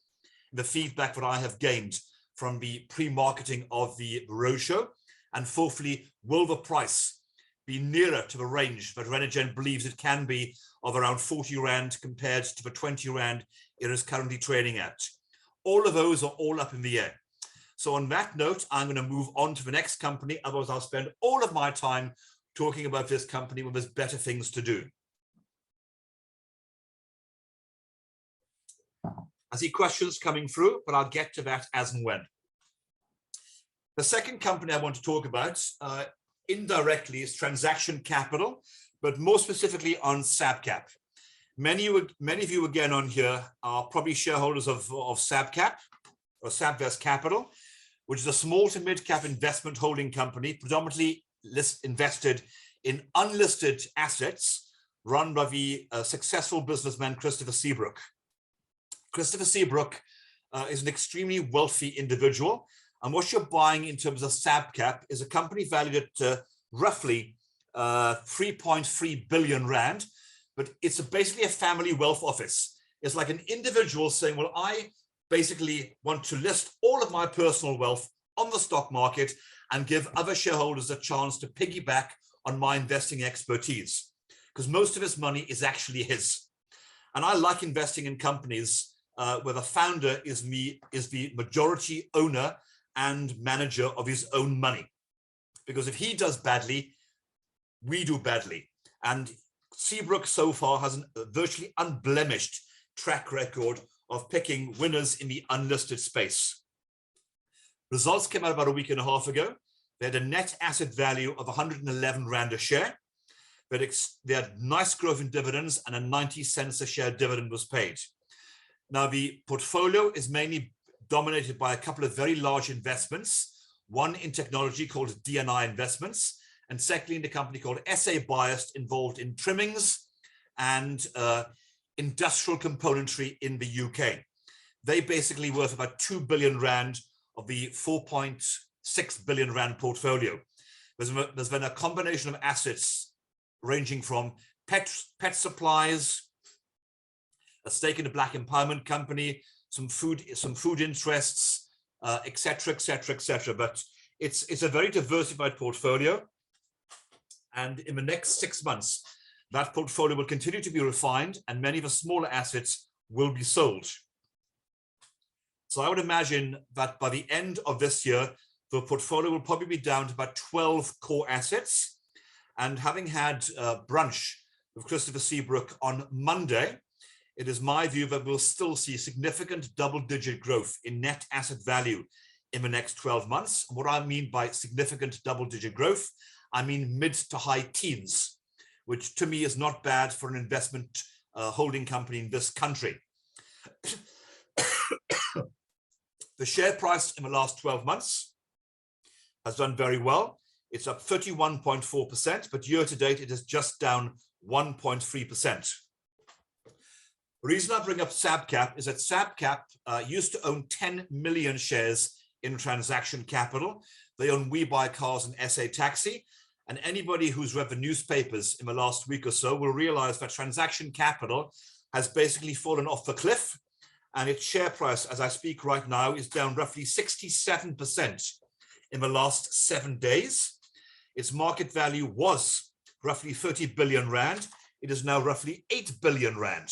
The feedback that I have gained from the pre-marketing of the roadshow. And fourthly, will the price be nearer to the range that Renergen believes it can be of around 40 Rand compared to the 20 Rand it is currently trading at? All of those are all up in the air. So on that note, I'm going to move on to the next company. Otherwise, I'll spend all of my time talking about this company when there's better things to do. I see questions coming through, but I'll get to that as and when. The second company I want to talk about indirectly is Transaction Capital, but more specifically on SabCap. Many of you again on here are probably shareholders of SabCap or Sabvest Capital, which is a small to mid-cap investment holding company, predominantly invested in unlisted assets run by the successful businessman Christopher Seabrook. Christopher Seabrook is an extremely wealthy individual, and what you're buying in terms of SabCap is a company valued at roughly 3.3 billion Rand, but it's basically a family wealth office. It's like an individual saying, well, I basically want to list all of my personal wealth on the stock market and give other shareholders a chance to piggyback on my investing expertise, because most of his money is actually his. And I like investing in companies where the founder is the majority owner and manager of his own money, because if he does badly, we do badly. And Seabrook so far has a virtually unblemished track record of picking winners in the unlisted space. Results came out about a week and a half ago. They had a net asset value of 111 Rand a share. They had nice growth in dividends, and a 90 cents a share dividend was paid. Now, the portfolio is mainly dominated by a couple of very large investments, one in technology called DNI Investments, and secondly in the company called SA Biased, involved in trimmings and industrial componentry in the UK. They basically worth about 2 billion Rand of the 4.6 billion Rand portfolio. There's been a combination of assets ranging from pet supplies, a stake in a black empowerment company, some food interests, etc., etc., etc. But it's a very diversified portfolio. And in the next 6 months, that portfolio will continue to be refined and many of the smaller assets will be sold. So I would imagine that by the end of this year, the portfolio will probably be down to about 12 core assets. And having had brunch with Christopher Seabrook on Monday, it is my view that we'll still see significant double-digit growth in net asset value in the next 12 months. What I mean by significant double-digit growth, I mean mid to high teens, which to me is not bad for an investment holding company in this country. The share price in the last 12 months has done very well. It's up 31.4%, but year to date, it is just down 1.3%. The reason I bring up SabCap is that SabCap used to own 10 million shares in Transaction Capital. They own We Buy Cars and SA Taxi. And anybody who's read the newspapers in the last week or so will realize that Transaction Capital has basically fallen off the cliff. And its share price, as I speak right now, is down roughly 67% in the last 7 days. Its market value was roughly 30 billion rand. It is now roughly 8 billion rand.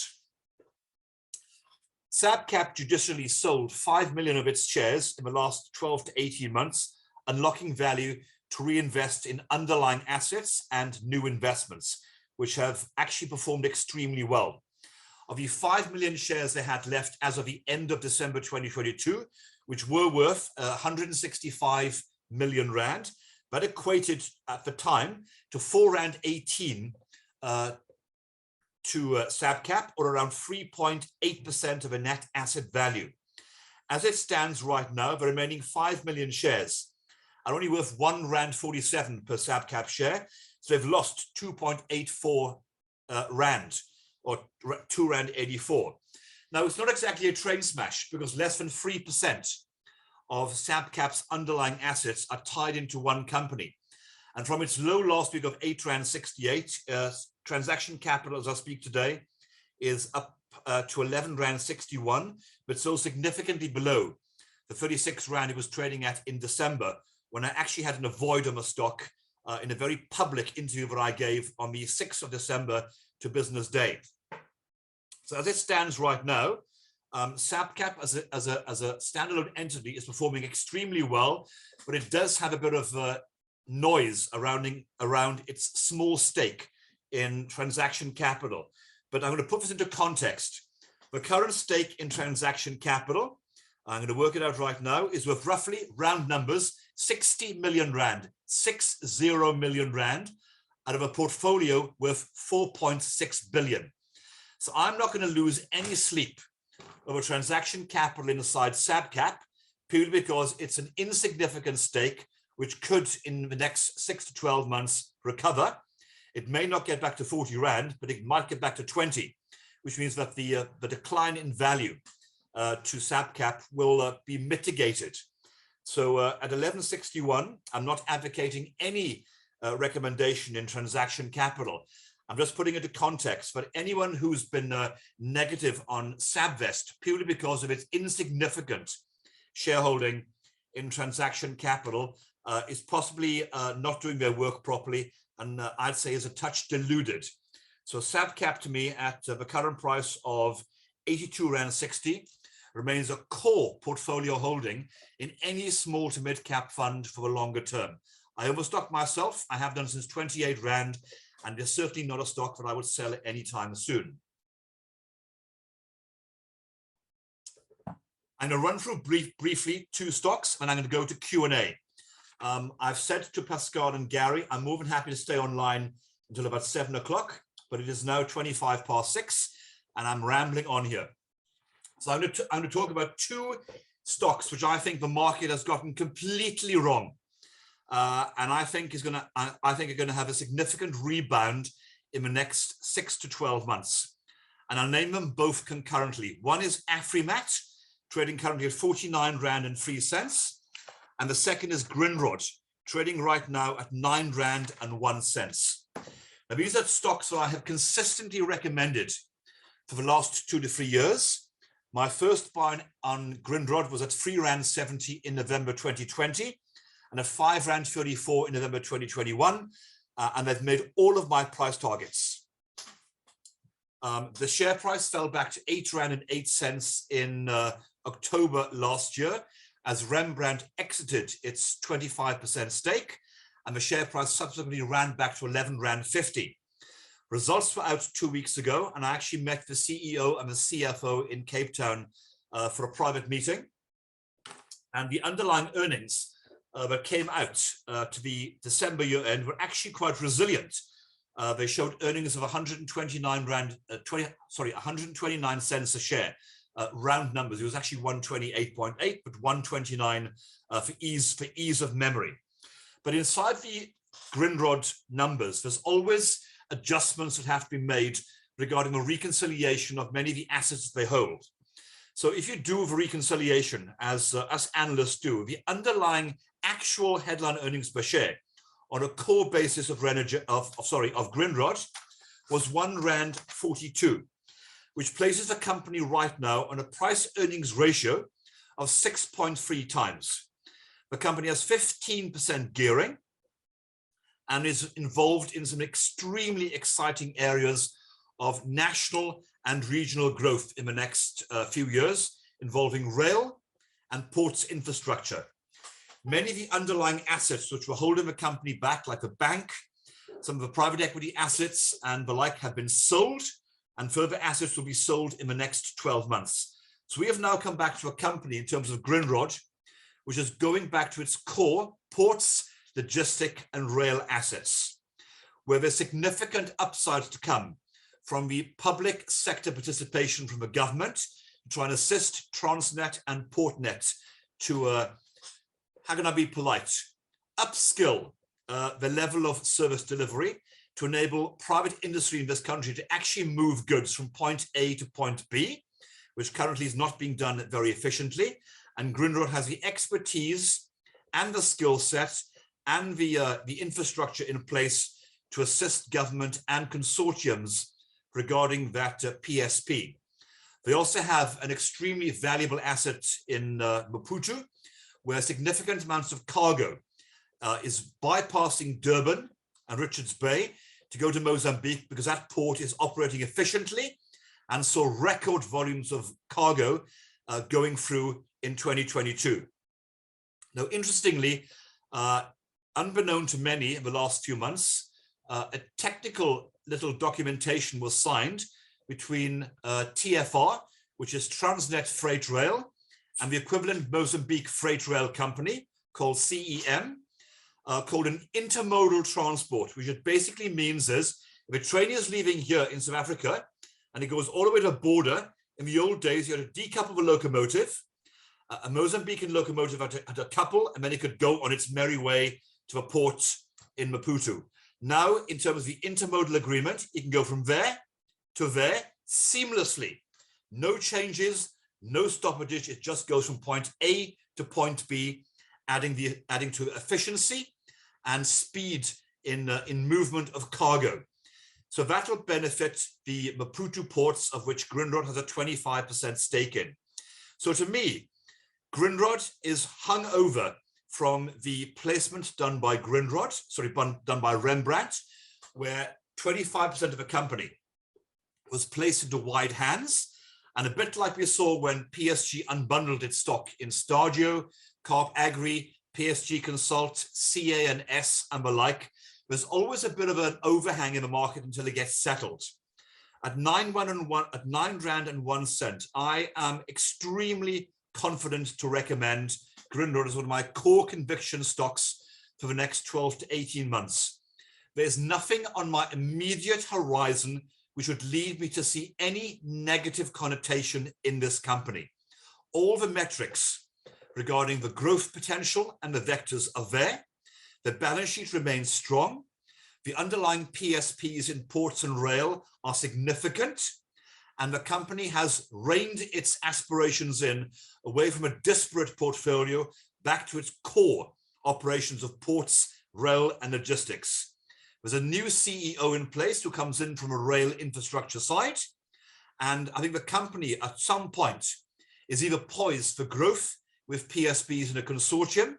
SabCap judicially sold 5 million of its shares in the last 12 to 18 months, unlocking value to reinvest in underlying assets and new investments, which have actually performed extremely well. Of the 5 million shares they had left as of the end of December 2022, which were worth 165 million rand, that equated at the time to 4.18 rand to SabCap, or around 3.8% of a net asset value. As it stands right now, the remaining 5 million shares are only worth 1.47 rand per SabCap share, so they've lost 2.84 rand, or 2.84 rand. Now, it's not exactly a train smash, because less than 3% of SabCap's underlying assets are tied into one company. And from its low last week of 8.68 rand, Transaction Capital, as I speak today, is up to 11.61 rand, but so significantly below the 36 rand it was trading at in December, when I actually had an avoid on the stock in a very public interview that I gave on the 6th of December to Business Day. So as it stands right now, SabCap as a standalone entity is performing extremely well, but it does have a bit of noise around its small stake in Transaction Capital. But I'm going to put this into context. The current stake in Transaction Capital, I'm going to work it out right now, is worth roughly, round numbers, 60 million rand, 60 million rand, out of a portfolio worth 4.6 billion. So I'm not going to lose any sleep over Transaction Capital inside SabCap, purely because it's an insignificant stake, which could, in the next 6 to 12 months, recover. It may not get back to 40 rand, but it might get back to 20, which means that the decline in value to SabCap will be mitigated. So at 11.61, I'm not advocating any recommendation in Transaction Capital. I'm just putting it into context for anyone who's been negative on SabVest purely because of its insignificant shareholding in Transaction Capital is possibly not doing their work properly, and I'd say is a touch deluded. So SabCap to me at the current price of 82.60 rand remains a core portfolio holding in any small to mid cap fund for the longer term. I overstock myself. I have done since 28 rand, and it's certainly not a stock that I would sell at any time soon. I'm going to run through briefly 2 stocks, and I'm going to go to Q&A. I've said to Pascal and Gary, I'm more than happy to stay online until about 7 o'clock, but it is now 25 past 6, and I'm rambling on here. So I'm going to talk about 2 stocks which I think the market has gotten completely wrong, and I think are going to have a significant rebound in the next 6 to 12 months. And I'll name them both concurrently. One is Afrimat, trading currently at 49.03 rand. And the second is Grindrod, trading right now at 9.01 rand. Now, these are stocks that I have consistently recommended for the last 2 to 3 years. My first buy on Grindrod was at 3.70 rand in November 2020 and at 5.34 rand in November 2021. And they've made all of my price targets. The share price fell back to 8.08 rand in October last year, as Rembrandt exited its 25% stake, and the share price subsequently ran back to 11.50 rand. Results were out 2 weeks ago, and I actually met the CEO and the CFO in Cape Town for a private meeting. And the underlying earnings that came out to the December year end were actually quite resilient. They showed earnings of 129 cents a share. Round numbers, it was actually 128.8, but 129 for ease of memory. But inside the Grindrod numbers, there's always adjustments that have to be made regarding the reconciliation of many of the assets they hold. So if you do the reconciliation, as us analysts do, the underlying actual headline earnings per share on a core basis of Renergen, of Grindrod was R1.42, which places the company right now on a price earnings ratio of 6.3 times. The company has 15% gearing and is involved in some extremely exciting areas of national and regional growth in the next few years, involving rail and ports infrastructure. Many of the underlying assets which were holding the company back, like the bank, some of the private equity assets and the like, have been sold, and further assets will be sold in the next 12 months. So we have now come back to a company in terms of Grindrod, which is going back to its core ports, logistic and rail assets, where there's significant upsides to come from the public sector participation from the government to try and assist Transnet and Portnet to, how can I be polite, upskill the level of service delivery to enable private industry in this country to actually move goods from point A to point B, which currently is not being done very efficiently. And Grindrod has the expertise and the skill set and the infrastructure in place to assist government and consortiums regarding that PSP. They also have an extremely valuable asset in Maputo, where significant amounts of cargo is bypassing Durban and Richards Bay to go to Mozambique, because that port is operating efficiently and saw record volumes of cargo going through in 2022. Now, interestingly, unbeknown to many in the last few months, a technical little documentation was signed between TFR, which is Transnet Freight Rail, and the equivalent Mozambique Freight Rail Company called CEM, called an intermodal transport, which it basically means is if a train is leaving here in South Africa and it goes all the way to the border, in the old days, you had to decouple the locomotive. A Mozambican locomotive had a couple, and then it could go on its merry way to a port in Maputo. Now, in terms of the intermodal agreement, it can go from there to there seamlessly. No changes, no stoppages. It just goes from point A to point B, adding to efficiency and speed in movement of cargo. So that will benefit the Maputo ports, of which Grindrod has a 25% stake in. So to me, Grindrod is hung over from the placement done by done by Rembrandt, where 25% of a company was placed into wide hands. And a bit like we saw when PSG unbundled its stock in Stadio, Carp Agri, PSG Consult, CA&S and the like, there's always a bit of an overhang in the market until it gets settled. At R9.01, I am extremely confident to recommend Grindrod as one of my core conviction stocks for the next 12 to 18 months. There's nothing on my immediate horizon which would lead me to see any negative connotation in this company. All the metrics regarding the growth potential and the vectors are there. The balance sheet remains strong. The underlying PSPs in ports and rail are significant, and the company has reined its aspirations in away from a disparate portfolio back to its core operations of ports, rail, and logistics. There's a new CEO in place who comes in from a rail infrastructure side, and I think the company at some point is either poised for growth with PSPs in a consortium,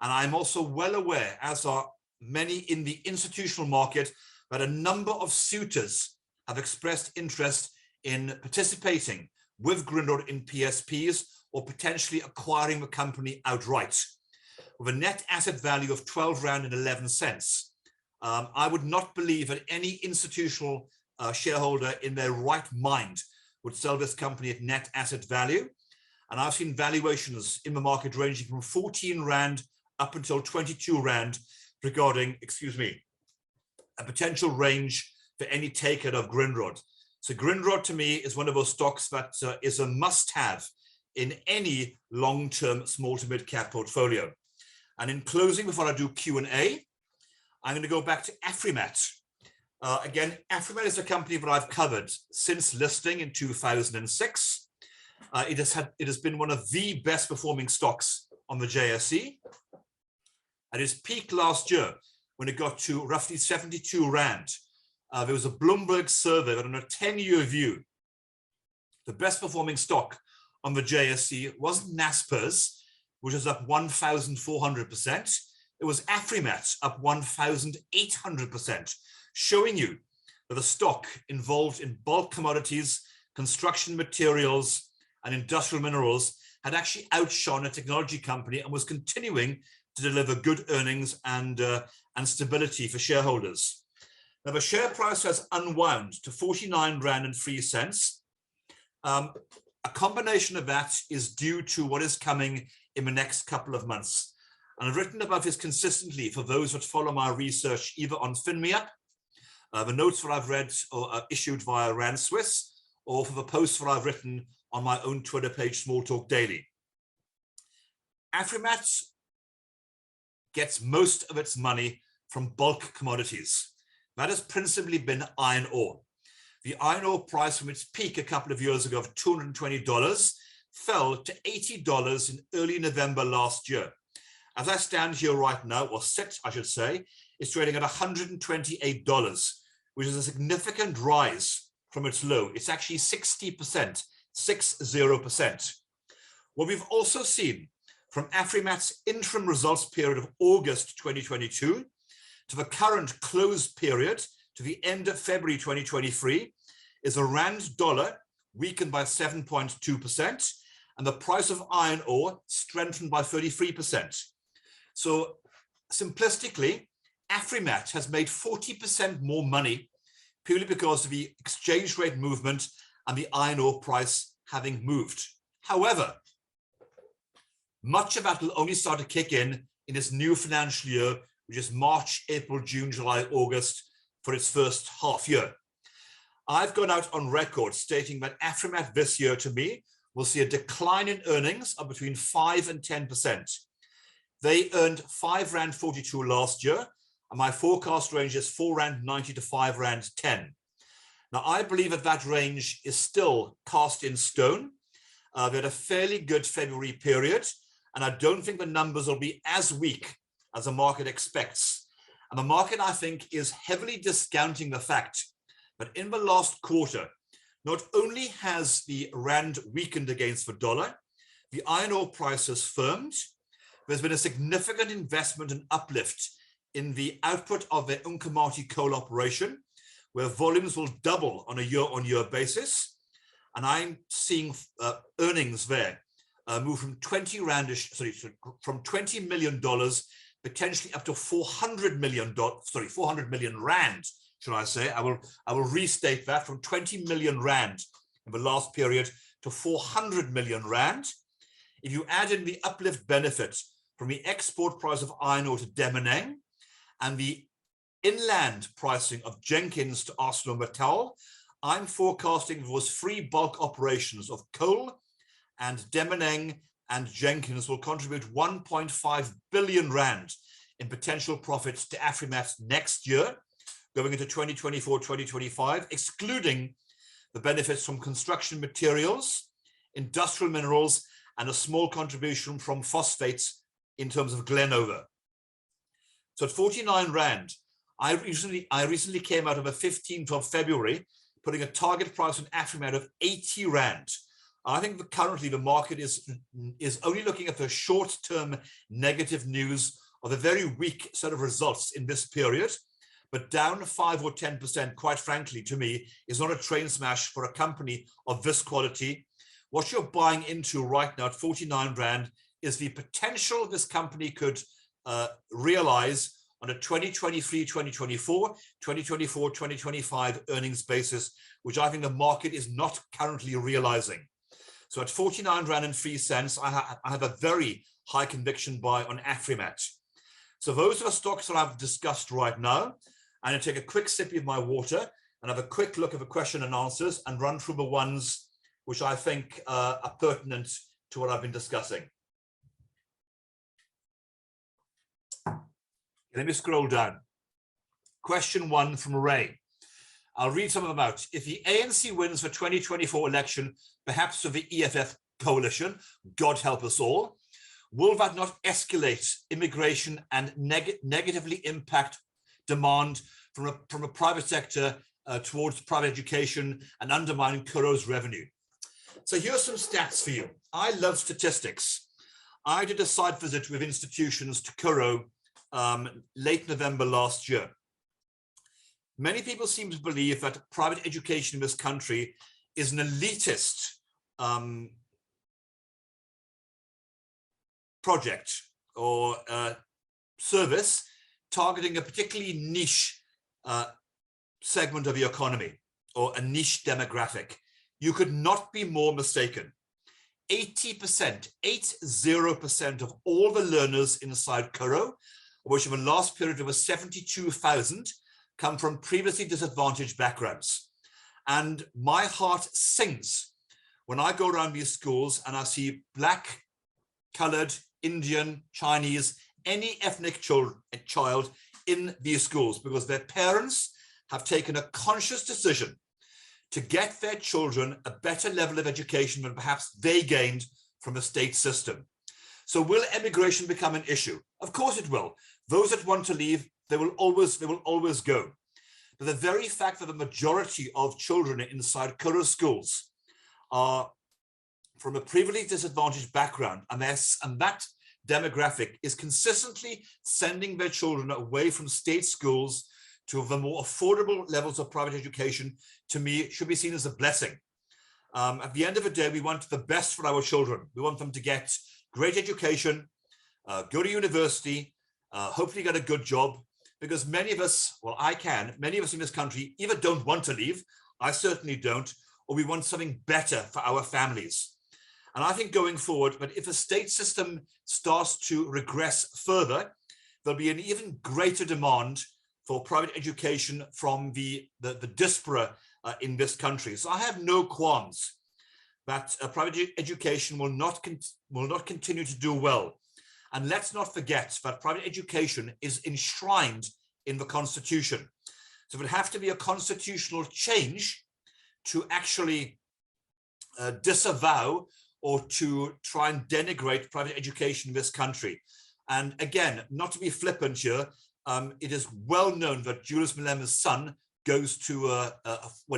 and I'm also well aware, as are many in the institutional market, that a number of suitors have expressed interest in participating with Grindrod in PSPs or potentially acquiring the company outright. With a net asset value of R12.11, I would not believe that any institutional shareholder in their right mind would sell this company at net asset value. And I've seen valuations in the market ranging from R14 up until R22 regarding, a potential range for any takeout of Grindrod. So Grindrod to me is one of those stocks that is a must-have in any long-term small to mid-cap portfolio. And in closing, before I do Q&A, I'm going to go back to Afrimat. Again, Afrimat is a company that I've covered since listing in 2006. It has been one of the best performing stocks on the JSE. At its peak last year, when it got to roughly 72 Rand, there was a Bloomberg survey that on a 10-year view, the best performing stock on the JSE wasn't Naspers, which was up 1,400%. It was Afrimat, up 1,800%, showing you that the stock involved in bulk commodities, construction materials, and industrial minerals had actually outshone a technology company and was continuing to deliver good earnings and stability for shareholders. Now, the share price has unwound to 49 Rand and 3 cents. A combination of that is due to what is coming in the next couple of months. And I've written about this consistently for those that follow my research, either on FinMeUp, the notes that I've read or issued via Rand Swiss, or for the posts that I've written on my own Twitter page, SmallTalkDaily. Afrimat gets most of its money from bulk commodities. That has principally been iron ore. The iron ore price from its peak a couple of years ago of $220 fell to $80 in early November last year. As I stand here right now, or sit, I should say, it's trading at $128, which is a significant rise from its low. It's actually 60%, 60%. What we've also seen from Afrimat's interim results period of August 2022 to the current close period to the end of February 2023 is a Rand dollar weakened by 7.2% and the price of iron ore strengthened by 33%. So simplistically, Afrimat has made 40% more money purely because of the exchange rate movement and the iron ore price having moved. However, much of that will only start to kick in this new financial year, which is March, April, June, July, August, for its first half year. I've gone out on record stating that Afrimat this year, to me, will see a decline in earnings of between 5 and 10%. They earned 5 Rand 42 last year, and my forecast range is 4 Rand 90 to 5 Rand 10. Now, I believe that that range is still cast in stone. They had a fairly good February period, and I don't think the numbers will be as weak as the market expects. And the market, I think, is heavily discounting the fact that in the last quarter, not only has the Rand weakened against the dollar, the iron ore price has firmed. There's been a significant investment and uplift in the output of the Unkamati coal operation, where volumes will double on a year-on-year basis. And I'm seeing earnings there move from from $20 million potentially up to $400 million. 400 million Rand, should I say? I will restate that, from 20 million Rand in the last period to 400 million Rand. If you add in the uplift benefit from the export price of iron ore to Demenang and the inland pricing of Jenkins to ArcelorMittal, I'm forecasting those 3 bulk operations of coal and Demenang and Jenkins will contribute 1.5 billion Rand in potential profits to Afrimat next year, going into 2024-2025, excluding the benefits from construction materials, industrial minerals, and a small contribution from phosphates in terms of Glenover. So at 49 Rand, I recently came out of the 15th of February, putting a target price on Afrimat of 80 Rand. I think that currently the market is only looking at the short-term negative news of a very weak set of results in this period, but down 5 or 10%, quite frankly, to me, is not a train smash for a company of this quality. What you're buying into right now at 49 Rand is the potential this company could realize on a 2023-2024, 2024-2025 earnings basis, which I think the market is not currently realizing. So at 49 Rand and 3 cents, I have a very high conviction buy on Afrimat. So those are the stocks that I've discussed right now. I'm going to take a quick sip of my water and have a quick look at the question and answers and run through the ones which I think are pertinent to what I've been discussing. Let me scroll down. Question 1 from Ray. I'll read some of them out. If the ANC wins the 2024 election, perhaps with the EFF coalition, God help us all, will that not escalate immigration and negatively impact demand from a private sector towards private education and undermining Curro's revenue? So here's some stats for you. I love statistics. I did a site visit with institutions to Curro late November last year. Many people seem to believe that private education in this country is an elitist project or service targeting a particularly niche segment of the economy or a niche demographic. You could not be more mistaken. 80% of all the learners inside Curro, which in the last period there was 72,000, come from previously disadvantaged backgrounds. And my heart sings when I go around these schools and I see Black, colored, Indian, Chinese, any ethnic child in these schools, because their parents have taken a conscious decision to get their children a better level of education than perhaps they gained from the state system. So will emigration become an issue? Of course it will. Those that want to leave, they will always go. But the very fact that the majority of children inside Curro schools are from a previously disadvantaged background, and that demographic is consistently sending their children away from state schools to the more affordable levels of private education, to me, should be seen as a blessing. At the end of the day, we want the best for our children. We want them to get great education, go to university, hopefully get a good job, because many of us, well, many of us in this country either don't want to leave, I certainly don't, or we want something better for our families. And I think going forward, but if the state system starts to regress further, there'll be an even greater demand for private education from the diaspora in this country. So I have no qualms that private education will not continue to do well. And let's not forget that private education is enshrined in the Constitution. So it would have to be a constitutional change to actually disavow or to try and denigrate private education in this country. And again, not to be flippant here, it is well known that Julius Malema's son goes to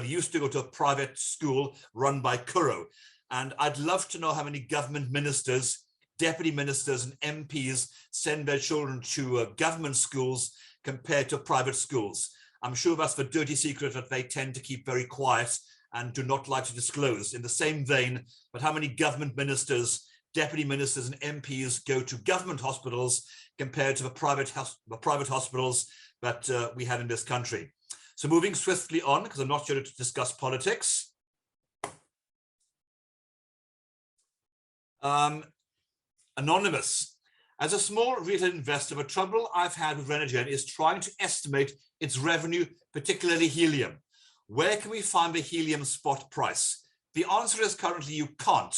he used to go to a private school run by Curro. And I'd love to know how many government ministers, deputy ministers and MPs send their children to government schools compared to private schools. I'm sure that's the dirty secret that they tend to keep very quiet and do not like to disclose. In the same vein, but how many government ministers, deputy ministers and MPs go to government hospitals compared to the private hospitals that we have in this country. So moving swiftly on, because I'm not here to discuss politics. Anonymous. As a small retail investor, the trouble I've had with Renergen is trying to estimate its revenue, particularly helium. Where can we find the helium spot price? The answer is currently you can't.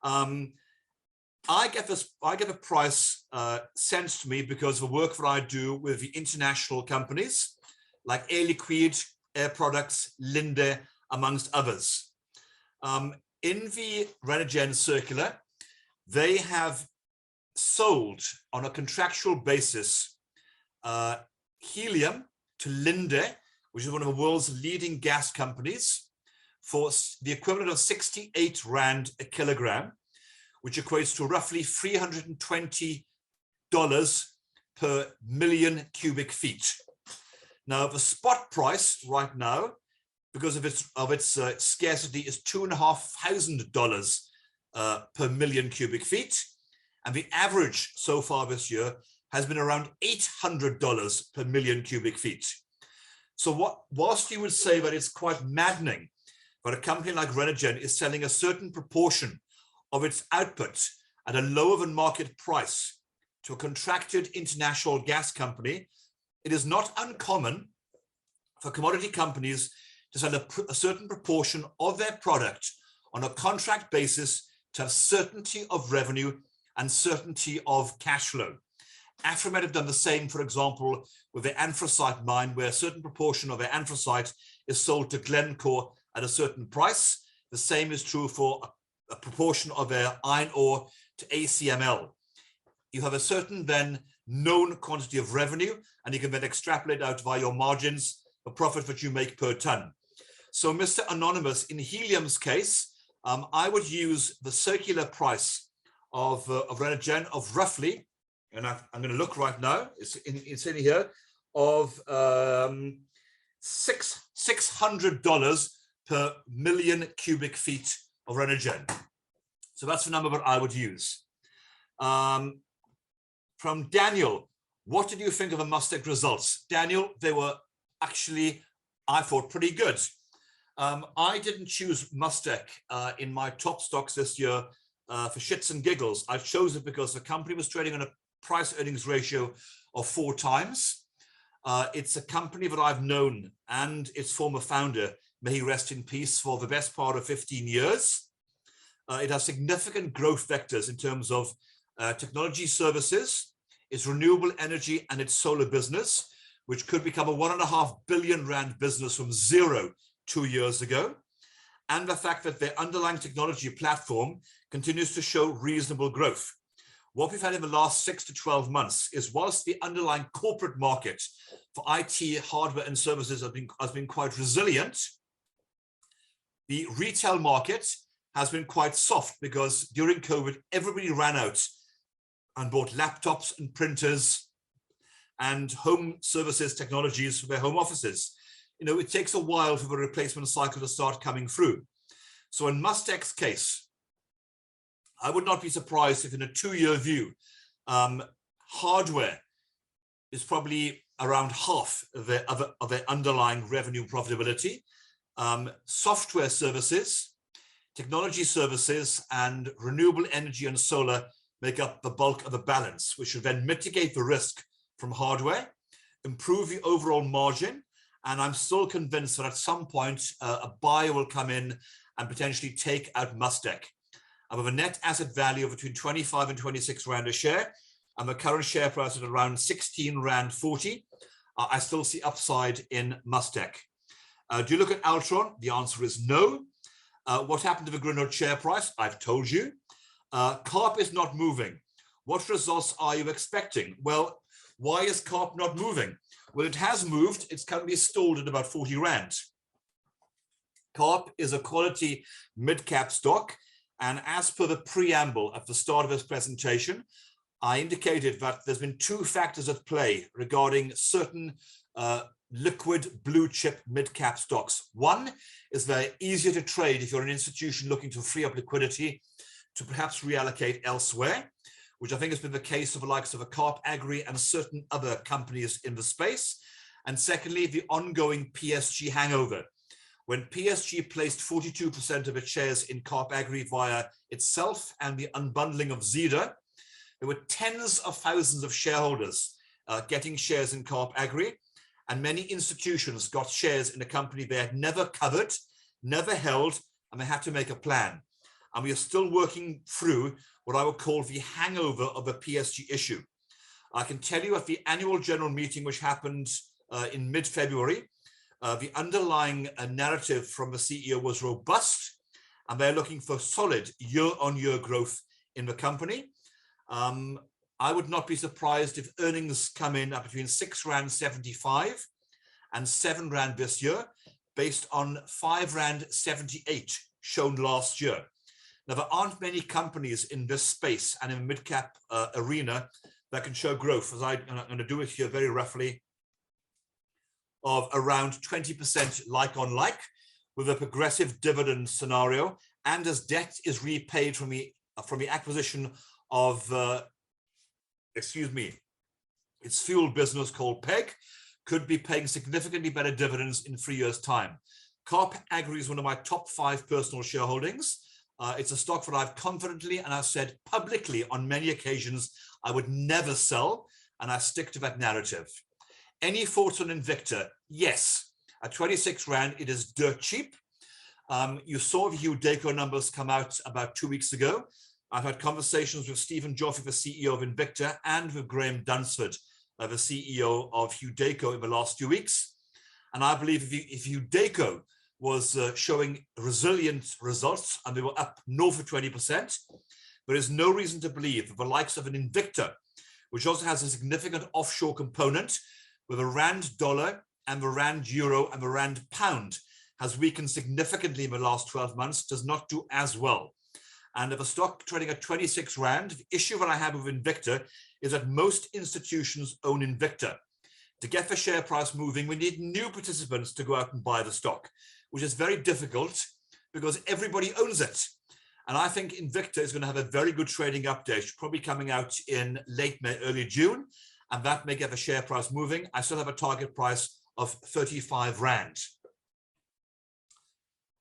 I get the price sent to me because of the work that I do with the international companies like Air Liquide, Air Products, Linde, amongst others. In the Renergen circular, they have sold on a contractual basis helium to Linde, which is one of the world's leading gas companies, for the equivalent of 68 Rand a kilogram, which equates to roughly $320 per million cubic feet. Now, the spot price right now, because of its scarcity, is $2,500 per million cubic feet. And the average so far this year has been around $800 per million cubic feet. So whilst you would say that it's quite maddening that a company like Renergen is selling a certain proportion of its output at a lower than market price to a contracted international gas company, it is not uncommon for commodity companies to sell a certain proportion of their product on a contract basis to have certainty of revenue and certainty of cash flow. Afrimat have done the same, for example, with their anthracite mine, where a certain proportion of their anthracite is sold to Glencore at a certain price. The same is true for a proportion of their iron ore to ACML. You have a certain then known quantity of revenue, and you can then extrapolate out via your margins the profit that you make per ton. So Mr. Anonymous, in helium's case, I would use the circular price of Renergen of roughly, and I'm going to look right now, it's in here, of $600 per million cubic feet of Renergen. So that's the number that I would use. From Daniel, what did you think of the Mustec results? Daniel, they were actually, I thought, pretty good. I didn't choose Mustec in my top stocks this year for shits and giggles. I chose it because the company was trading on a price earnings ratio of 4 times. It's a company that I've known and its former founder, may he rest in peace, for the best part of 15 years. It has significant growth vectors in terms of technology services, its renewable energy and its solar business, which could become a 1.5 billion rand business from zero 2 years ago, and the fact that their underlying technology platform continues to show reasonable growth. What we've had in the last 6 to 12 months is, whilst the underlying corporate market for IT, hardware and services has been quite resilient, the retail market has been quite soft because during COVID, everybody ran out and bought laptops and printers and home services technologies for their home offices. You know, it takes a while for the replacement cycle to start coming through. So in Mustec's case, I would not be surprised if in a 2-year view, hardware is probably around half of their underlying revenue profitability. Software services, technology services, and renewable energy and solar make up the bulk of the balance, which should then mitigate the risk from hardware, improve the overall margin, and I'm still convinced that at some point a buyer will come in and potentially take out Mustec. And with a net asset value of between 25 and 26 Rand a share, and the current share price at around 16 Rand 40, I still see upside in Mustec. Do you look at Altron? The answer is no. What happened to the Grindrod share price? I've told you. CARP is not moving. What results are you expecting? Well, why is CARP not moving? Well, it has moved. It's currently stalled at about 40 Rand. CARP is a quality mid-cap stock. And as per the preamble at the start of this presentation, I indicated that there's been 2 factors at play regarding certain liquid blue chip mid-cap stocks. One is they're easier to trade if you're an institution looking to free up liquidity to perhaps reallocate elsewhere, which I think has been the case of the likes of a CARP Agri and certain other companies in the space. And secondly, the ongoing PSG hangover. When PSG placed 42% of its shares in CARP Agri via itself and the unbundling of Zeda, there were tens of thousands of shareholders getting shares in CARP Agri, and many institutions got shares in a company they had never covered, never held, and they had to make a plan. And we are still working through what I would call the hangover of the PSG issue. I can tell you at the annual general meeting, which happened in mid-February, the underlying narrative from the CEO was robust, and they're looking for solid year-on-year growth in the company. I would not be surprised if earnings come in at between 6 Rand 75 and 7 Rand this year, based on 5 Rand 78 shown last year. Now, there aren't many companies in this space and in the mid-cap arena that can show growth, as I'm going to do it here very roughly, of around 20% like on like, with a progressive dividend scenario, and as debt is repaid from the acquisition of, its fuel business called PEG, could be paying significantly better dividends in 3 years' time. CARP Agri is one of my top 5 personal shareholdings. It's a stock that I've confidently, and I've said publicly on many occasions, I would never sell, and I stick to that narrative. Any thoughts on Invicta? Yes. At 26 Rand, it is dirt cheap. You saw the Udeco numbers come out about 2 weeks ago. I've had conversations with Stephen Joffe, the CEO of Invicta, and with Graham Dunsford, the CEO of Hudeco in the last 2 weeks. And I believe if Hudeco was showing resilient results and they were up north of 20%, there is no reason to believe that the likes of an Invicta, which also has a significant offshore component with a rand dollar and the rand euro and the rand pound has weakened significantly in the last 12 months, does not do as well. And if a stock trading at 26 rand, the issue that I have with Invicta is that most institutions own Invicta. To get the share price moving, we need new participants to go out and buy the stock, which is very difficult because everybody owns it. And I think Invicta is going to have a very good trading update, probably coming out in late May, early June, and that may get the share price moving. I still have a target price of 35 rand.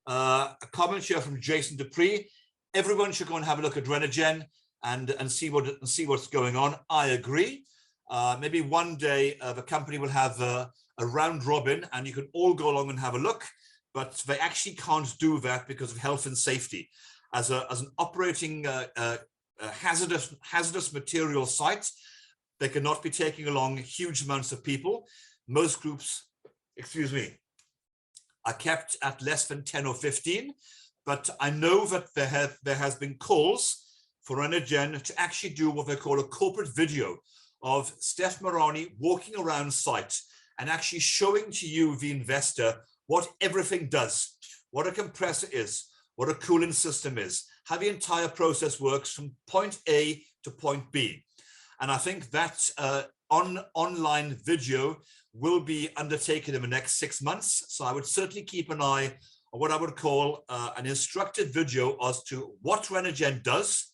A comment here from Jason Dupree. Everyone should go and have a look at Renergen and see what's going on. I agree. Maybe one day the company will have a round robin and you can all go along and have a look, but they actually can't do that because of health and safety. As an operating hazardous material site, they cannot be taking along huge amounts of people. Most groups, are kept at less than 10 or 15, but I know that there has been calls for Renergen to actually do what they call a corporate video of Steph Marani walking around site and actually showing to you, the investor, what everything does, what a compressor is, what a cooling system is, how the entire process works from point A to point B. And I think that online video will be undertaken in the next 6 months. So I would certainly keep an eye on what I would call an instructive video as to what Renergen does,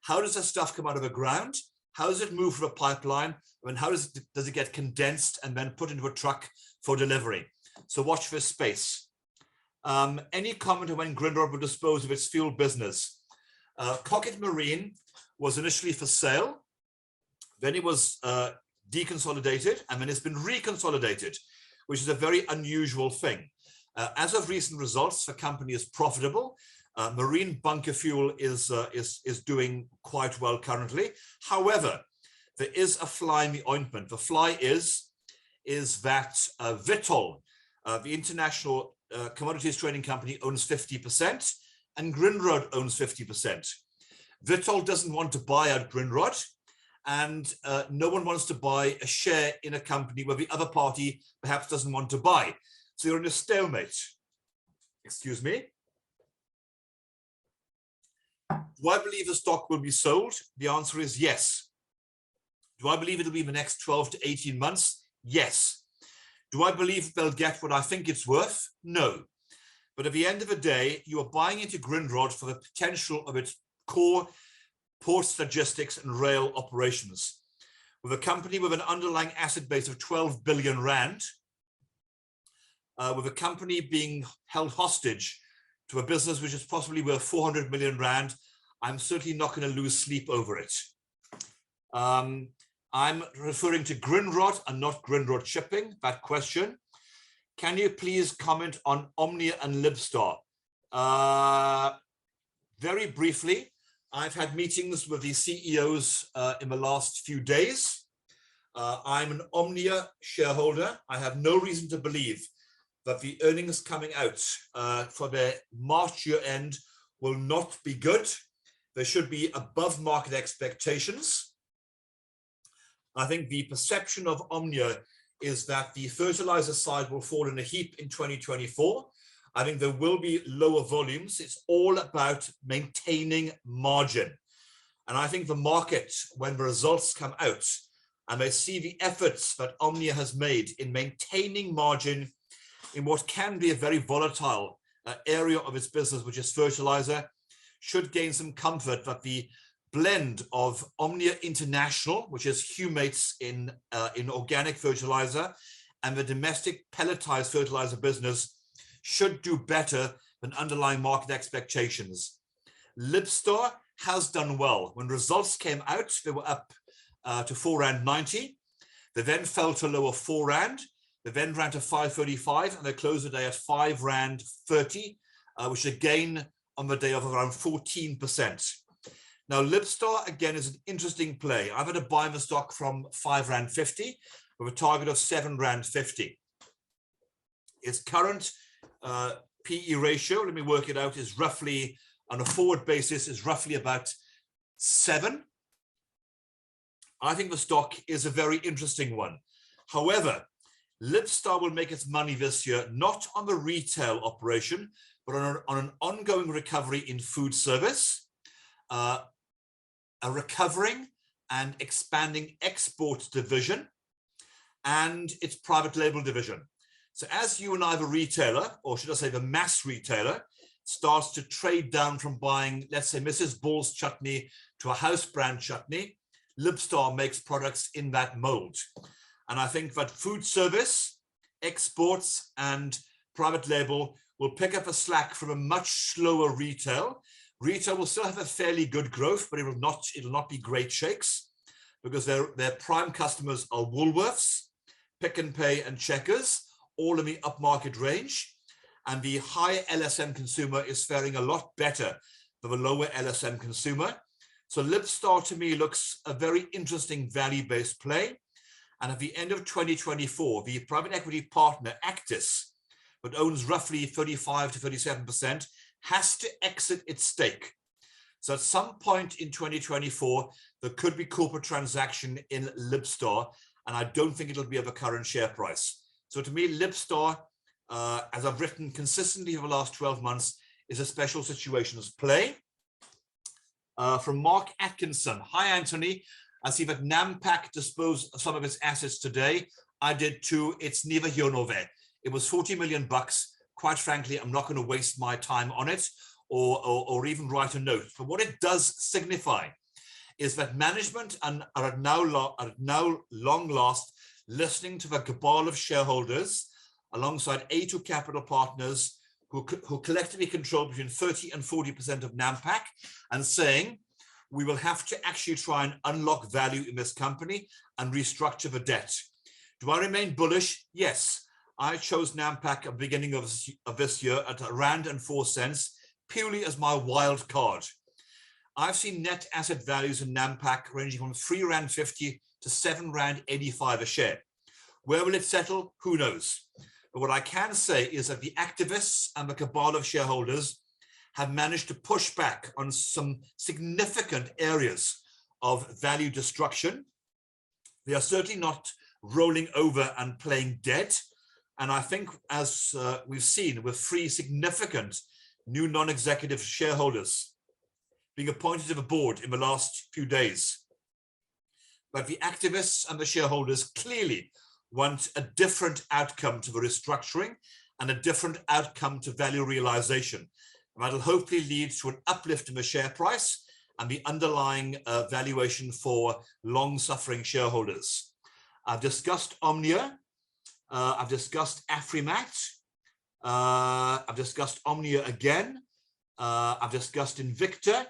how does the stuff come out of the ground, how does it move through a pipeline, and how does it get condensed and then put into a truck for delivery. So watch this space. Any comment on when Grindrod will dispose of its fuel business? Cockett Marine was initially for sale, then it was deconsolidated, and then it's been reconsolidated, which is a very unusual thing. As of recent results, the company is profitable. Marine bunker fuel is doing quite well currently. However, there is a fly in the ointment. The fly is that Vitol, the international commodities trading company, owns 50%, and Grindrod owns 50%. Vitol doesn't want to buy out Grindrod, and no one wants to buy a share in a company where the other party perhaps doesn't want to buy. So you're in a stalemate. Excuse me. Do I believe the stock will be sold? The answer is yes. Do I believe it'll be in the next 12 to 18 months? Yes. Do I believe they'll get what I think it's worth? No. But at the end of the day, you are buying into Grindrod for the potential of its core ports, logistics, and rail operations. With a company with an underlying asset base of 12 billion rand, with a company being held hostage to a business which is possibly worth 400 million rand, I'm certainly not going to lose sleep over it. I'm referring to Grindrod and not Grindrod Shipping, that question. Can you please comment on Omnia and Libstar? Very briefly, I've had meetings with the CEOs in the last few days. I'm an Omnia shareholder. I have no reason to believe that the earnings coming out for their March year end will not be good. They should be above market expectations. I think the perception of Omnia is that the fertilizer side will fall in a heap in 2024. I think there will be lower volumes. It's all about maintaining margin. And I think the market, when the results come out and they see the efforts that Omnia has made in maintaining margin in what can be a very volatile area of its business, which is fertilizer, should gain some comfort that the blend of Omnia International, which is humates in organic fertilizer, and the domestic pelletized fertilizer business should do better than underlying market expectations. Libstar has done well. When results came out, they were up to 4.90 rand. They then fell to lower 4 rand. They then ran to 5.35, and they closed the day at 5.30 rand, which again on the day of around 14%. Now, Libstar, again, is an interesting play. I've had to buy the stock from R5.50 with a target of R7.50. Its current PE ratio, let me work it out, is roughly, on a forward basis, is roughly about 7. I think the stock is a very interesting one. However, Libstar will make its money this year, not on the retail operation, but on an ongoing recovery in food service, a recovering and expanding export division, and its private label division. So as you and I, the retailer, or should I say the mass retailer, starts to trade down from buying, let's say, Mrs. Ball's chutney to a house brand chutney, Libstar makes products in that mold. And I think that food service, exports, and private label will pick up a slack from a much slower retail. Retail will still have a fairly good growth, but it'll not be great shakes, because their prime customers are Woolworths, Pick n Pay, and Checkers, all in the upmarket range. And the higher LSM consumer is faring a lot better than the lower LSM consumer. So Libstar to me looks a very interesting value-based play. And at the end of 2024, the private equity partner Actis, that owns roughly 35 to 37%, has to exit its stake. So at some point in 2024, there could be corporate transaction in Libstar, and I don't think it'll be of a current share price. So to me, Libstar, as I've written consistently over the last 12 months, is a special situations play. From Mark Atkinson. Hi, Anthony. I see that Nampak disposed of some of its assets today. I did too. It's neither here nor there. It was $40 million. Quite frankly, I'm not going to waste my time on it or even write a note. But what it does signify is that management are now long last listening to the cabal of shareholders alongside A2 Capital Partners who collectively control between 30 and 40% of Nampak, and saying, we will have to actually try and unlock value in this company and restructure the debt. Do I remain bullish? Yes. I chose Nampak at the beginning of this year at R1.04, purely as my wild card. I've seen net asset values in Nampak ranging from R3.50 to R7.85 a share. Where will it settle? Who knows? But what I can say is that the activists and the cabal of shareholders have managed to push back on some significant areas of value destruction. They are certainly not rolling over and playing dead. And I think, as we've seen, with 3 significant new non-executive shareholders being appointed to the board in the last few days, but the activists and the shareholders clearly want a different outcome to the restructuring and a different outcome to value realization. And that'll hopefully lead to an uplift in the share price and the underlying valuation for long-suffering shareholders. I've discussed Omnia. I've discussed Afrimat. I've discussed Omnia again. I've discussed Invicta.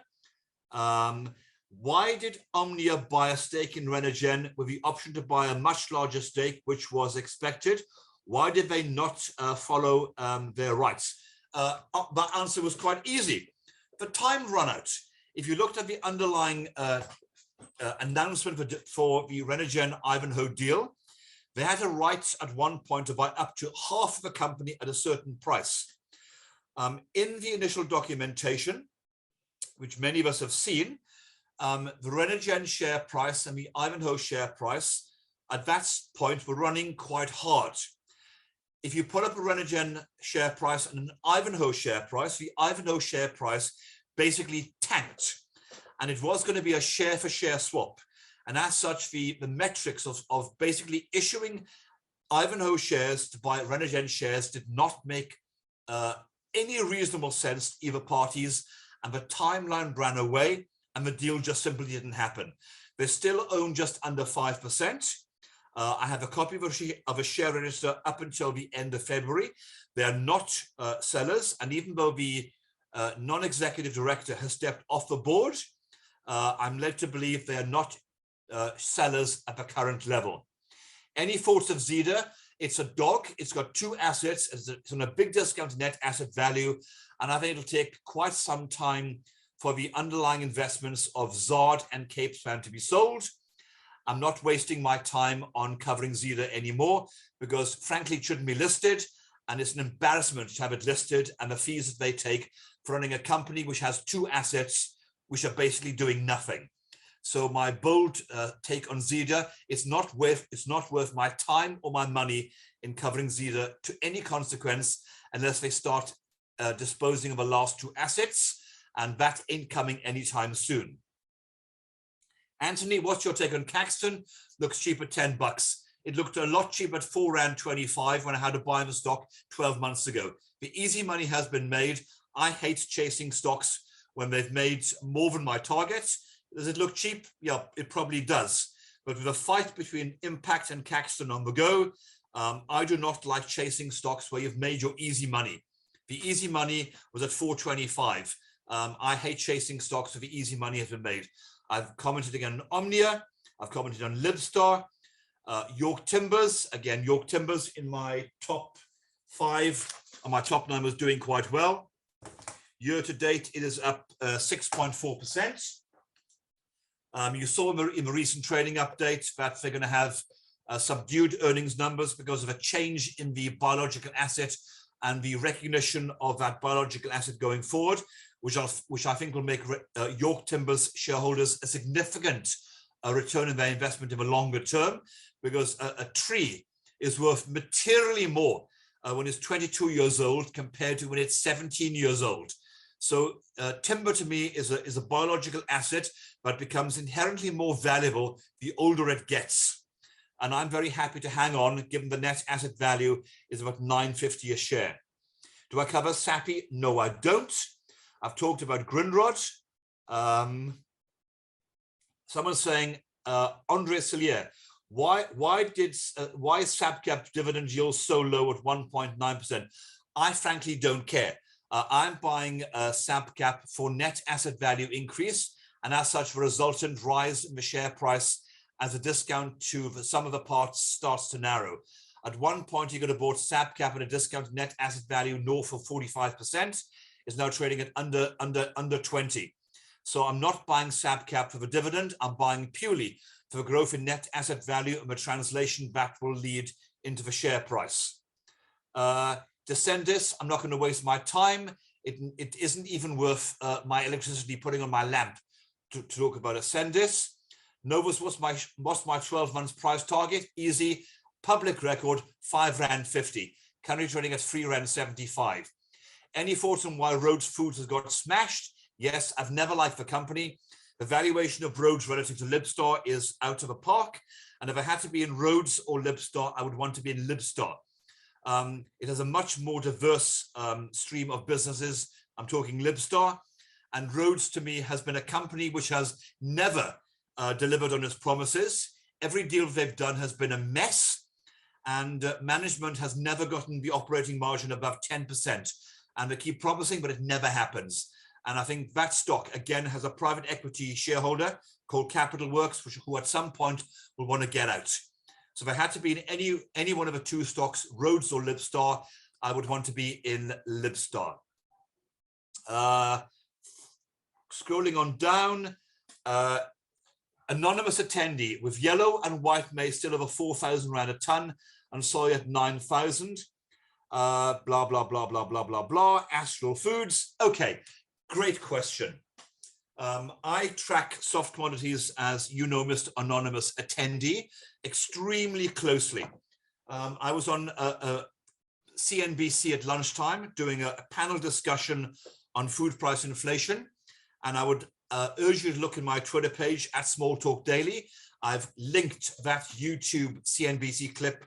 Why did Omnia buy a stake in Renergen with the option to buy a much larger stake, which was expected? Why did they not follow their rights? The answer was quite easy. The time ran out. If you looked at the underlying announcement for the Renergen Ivanhoe deal, they had a right at one point to buy up to half of the company at a certain price. In the initial documentation, which many of us have seen, the Renergen share price and the Ivanhoe share price at that point were running quite hard. If you put up a Renergen share price and an Ivanhoe share price, the Ivanhoe share price basically tanked, and it was going to be a share for share swap. And as such, the metrics of basically issuing Ivanhoe shares to buy Renergen shares did not make any reasonable sense to either parties, and the timeline ran away and the deal just simply didn't happen. They still own just under 5%. I have a copy of a share register up until the end of February. They are not sellers, and even though the non-executive director has stepped off the board, I'm led to believe they are not sellers at the current level. Any thoughts of Zeda? It's a dog. It's got 2 assets. It's on a big discount net asset value, and I think it'll take quite some time for the underlying investments of Zard and Capespan to be sold. I'm not wasting my time on covering Zeda anymore because frankly it shouldn't be listed, and it's an embarrassment to have it listed and the fees that they take for running a company which has two assets which are basically doing nothing. So my bold take on Zeda, it's not worth my time or my money in covering Zeda to any consequence unless they start disposing of the last two assets, and that ain't coming anytime soon. Anthony, what's your take on Caxton? Looks cheap at $10. It looked a lot cheaper at £4.25 when I had to buy the stock 12 months ago. The easy money has been made. I hate chasing stocks when they've made more than my target. Does it look cheap? Yeah, it probably does. But with a fight between Impact and Caxton on the go, I do not like chasing stocks where you've made your easy money. The easy money was at $4.25. I hate chasing stocks where the easy money has been made. I've commented again on Omnia. I've commented on Libstar. York Timbers, again, York Timbers in my top 5 and my top 9 was doing quite well. Year to date, it is up 6.4%. You saw in the recent trading update that they're going to have subdued earnings numbers because of a change in the biological asset and the recognition of that biological asset going forward, which I think will make York Timbers shareholders a significant return on their investment in the longer term, because a tree is worth materially more when it's 22 years old compared to when it's 17 years old. So timber to me is a biological asset, but becomes inherently more valuable the older it gets. And I'm very happy to hang on, given the net asset value is about $9.50 a share. Do I cover SAPI? No, I don't. I've talked about Grindrod. Someone's saying, Andre Cillier, why is SAPCAP dividend yield so low at 1.9%? I frankly don't care. I'm buying SAPCAP for net asset value increase, and as such, the resultant rise in the share price as a discount to the sum of the parts starts to narrow. At one point, you could have bought SAPCAP at a discount to net asset value north of 45%. Is now trading at under 20. So I'm not buying SAPCAP for the dividend. I'm buying purely for the growth in net asset value and the translation that will lead into the share price. Descendis, I'm not going to waste my time. It isn't even worth my electricity putting on my lamp to talk about Ascendis. Novus, what's my 12 months price target? Easy. Public record, £5.50. Currently trading at £3.75. Any thoughts on why Rhodes Foods has got smashed? Yes, I've never liked the company. The valuation of Rhodes relative to Libstar is out of the park. And if I had to be in Rhodes or Libstar, I would want to be in Libstar. It has a much more diverse stream of businesses. I'm talking Libstar. And Rhodes, to me, has been a company which has never delivered on its promises. Every deal they've done has been a mess. And management has never gotten the operating margin above 10%. And they keep promising, but it never happens. And I think that stock, again, has a private equity shareholder called Capital Works, who at some point will want to get out. So if I had to be in any one of the two stocks, Rhodes or Libstar, I would want to be in Libstar. Scrolling on down, anonymous attendee with yellow and white maize still over 4,000 rand a ton and soy at 9,000. Blah, blah, blah, blah, blah, blah, blah. Astral Foods. Okay, great question. I track soft commodities, as you know, Mr. Anonymous attendee, extremely closely. I was on CNBC at lunchtime doing a panel discussion on food price inflation, and I would urge you to look in my Twitter page at SmallTalkDaily. I've linked that YouTube CNBC clip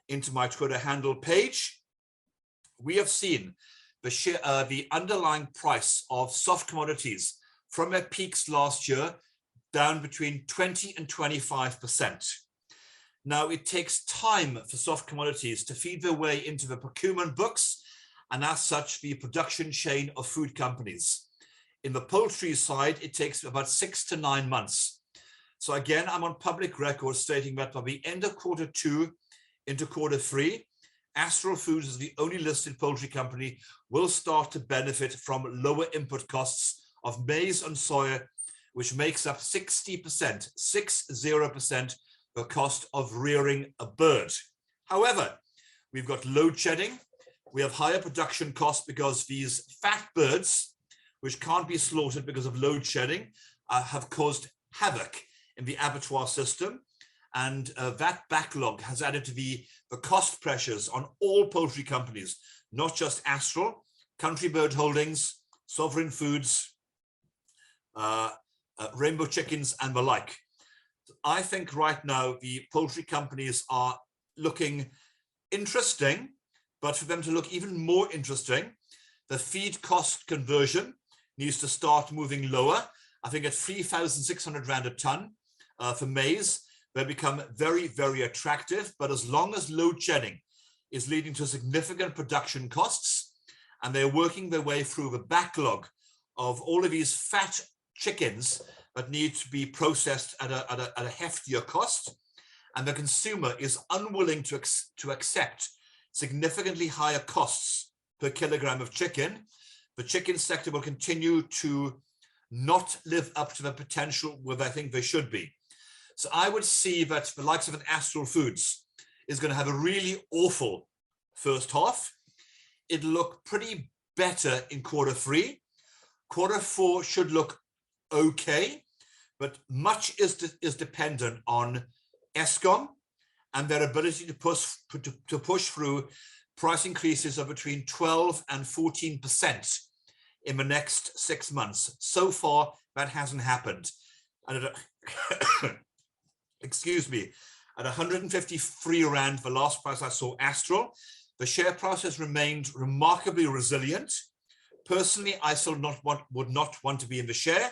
into my Twitter handle page. We have seen the underlying price of soft commodities from their peaks last year down between 20 and 25%. Now, it takes time for soft commodities to feed their way into the procurement books and as such, the production chain of food companies. In the poultry side, it takes about 6 to 9 months. So again, I'm on public record stating that by the end of Q2 into Q3, Astral Foods is the only listed poultry company will start to benefit from lower input costs of maize and soya, which makes up 60% the cost of rearing a bird. However, we've got load shedding. We have higher production costs because these fat birds, which can't be slaughtered because of load shedding, have caused havoc in the abattoir system. And that backlog has added to the cost pressures on all poultry companies, not just Astral, Country Bird Holdings, Sovereign Foods, Rainbow Chickens, and the like. I think right now the poultry companies are looking interesting, but for them to look even more interesting, the feed cost conversion needs to start moving lower. I think at 3,600 Rand a ton for maize, they become very, very attractive. But as long as load shedding is leading to significant production costs, and they're working their way through the backlog of all of these fat chickens that need to be processed at a heftier cost, and the consumer is unwilling to accept significantly higher costs per kilogram of chicken, the chicken sector will continue to not live up to the potential where I think they should be. So I would see that the likes of an Astral Foods is going to have a really awful first half. It'll look pretty better in quarter 3. Quarter 4 should look okay, but much is dependent on Eskom and their ability to push through price increases of between 12 and 14% in the next 6 months. So far, that hasn't happened. And excuse me, at 153 Rand, the last price I saw Astral, the share price has remained remarkably resilient. Personally, I still would not want to be in the share.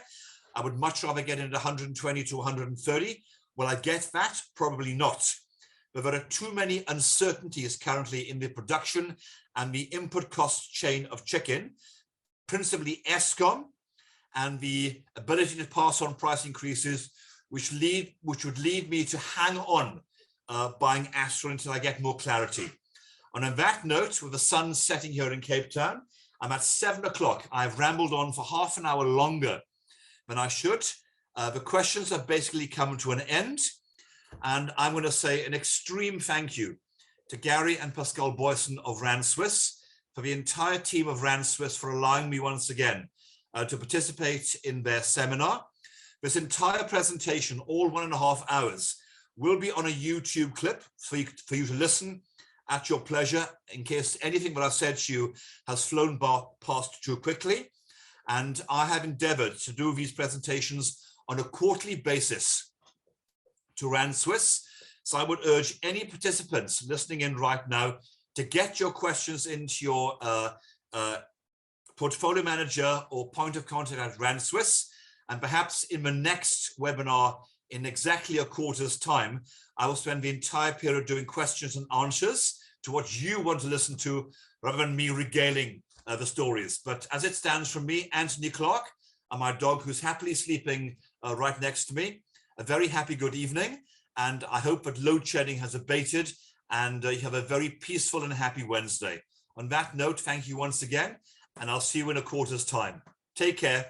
I would much rather get in at 120 to 130. Will I get that? Probably not. But there are too many uncertainties currently in the production and the input cost chain of chicken, principally Eskom, and the ability to pass on price increases, which would lead me to hang on buying Astral until I get more clarity. And on that note, with the sun setting here in Cape Town, I'm at 7 o'clock. I've rambled on for half an hour longer than I should. The questions have basically come to an end. And I'm going to say an extreme thank you to Gary and Pascal Boyson of Rand Swiss, for the entire team of Rand Swiss for allowing me once again to participate in their seminar. This entire presentation, all 1.5 hours, will be on a YouTube clip for you to listen at your pleasure, in case anything that I've said to you has flown past too quickly. And I have endeavored to do these presentations on a quarterly basis to Rand Swiss. So I would urge any participants listening in right now to get your questions into your portfolio manager or point of contact at Rand Swiss. And perhaps in the next webinar, in exactly a quarter's time, I will spend the entire period doing questions and answers to what you want to listen to, rather than me regaling the stories. But as it stands from me, Anthony Clark, and my dog who's happily sleeping right next to me, a very happy good evening. And I hope that load shedding has abated and you have a very peaceful and happy Wednesday. On that note, thank you once again, and I'll see you in a quarter's time. Take care.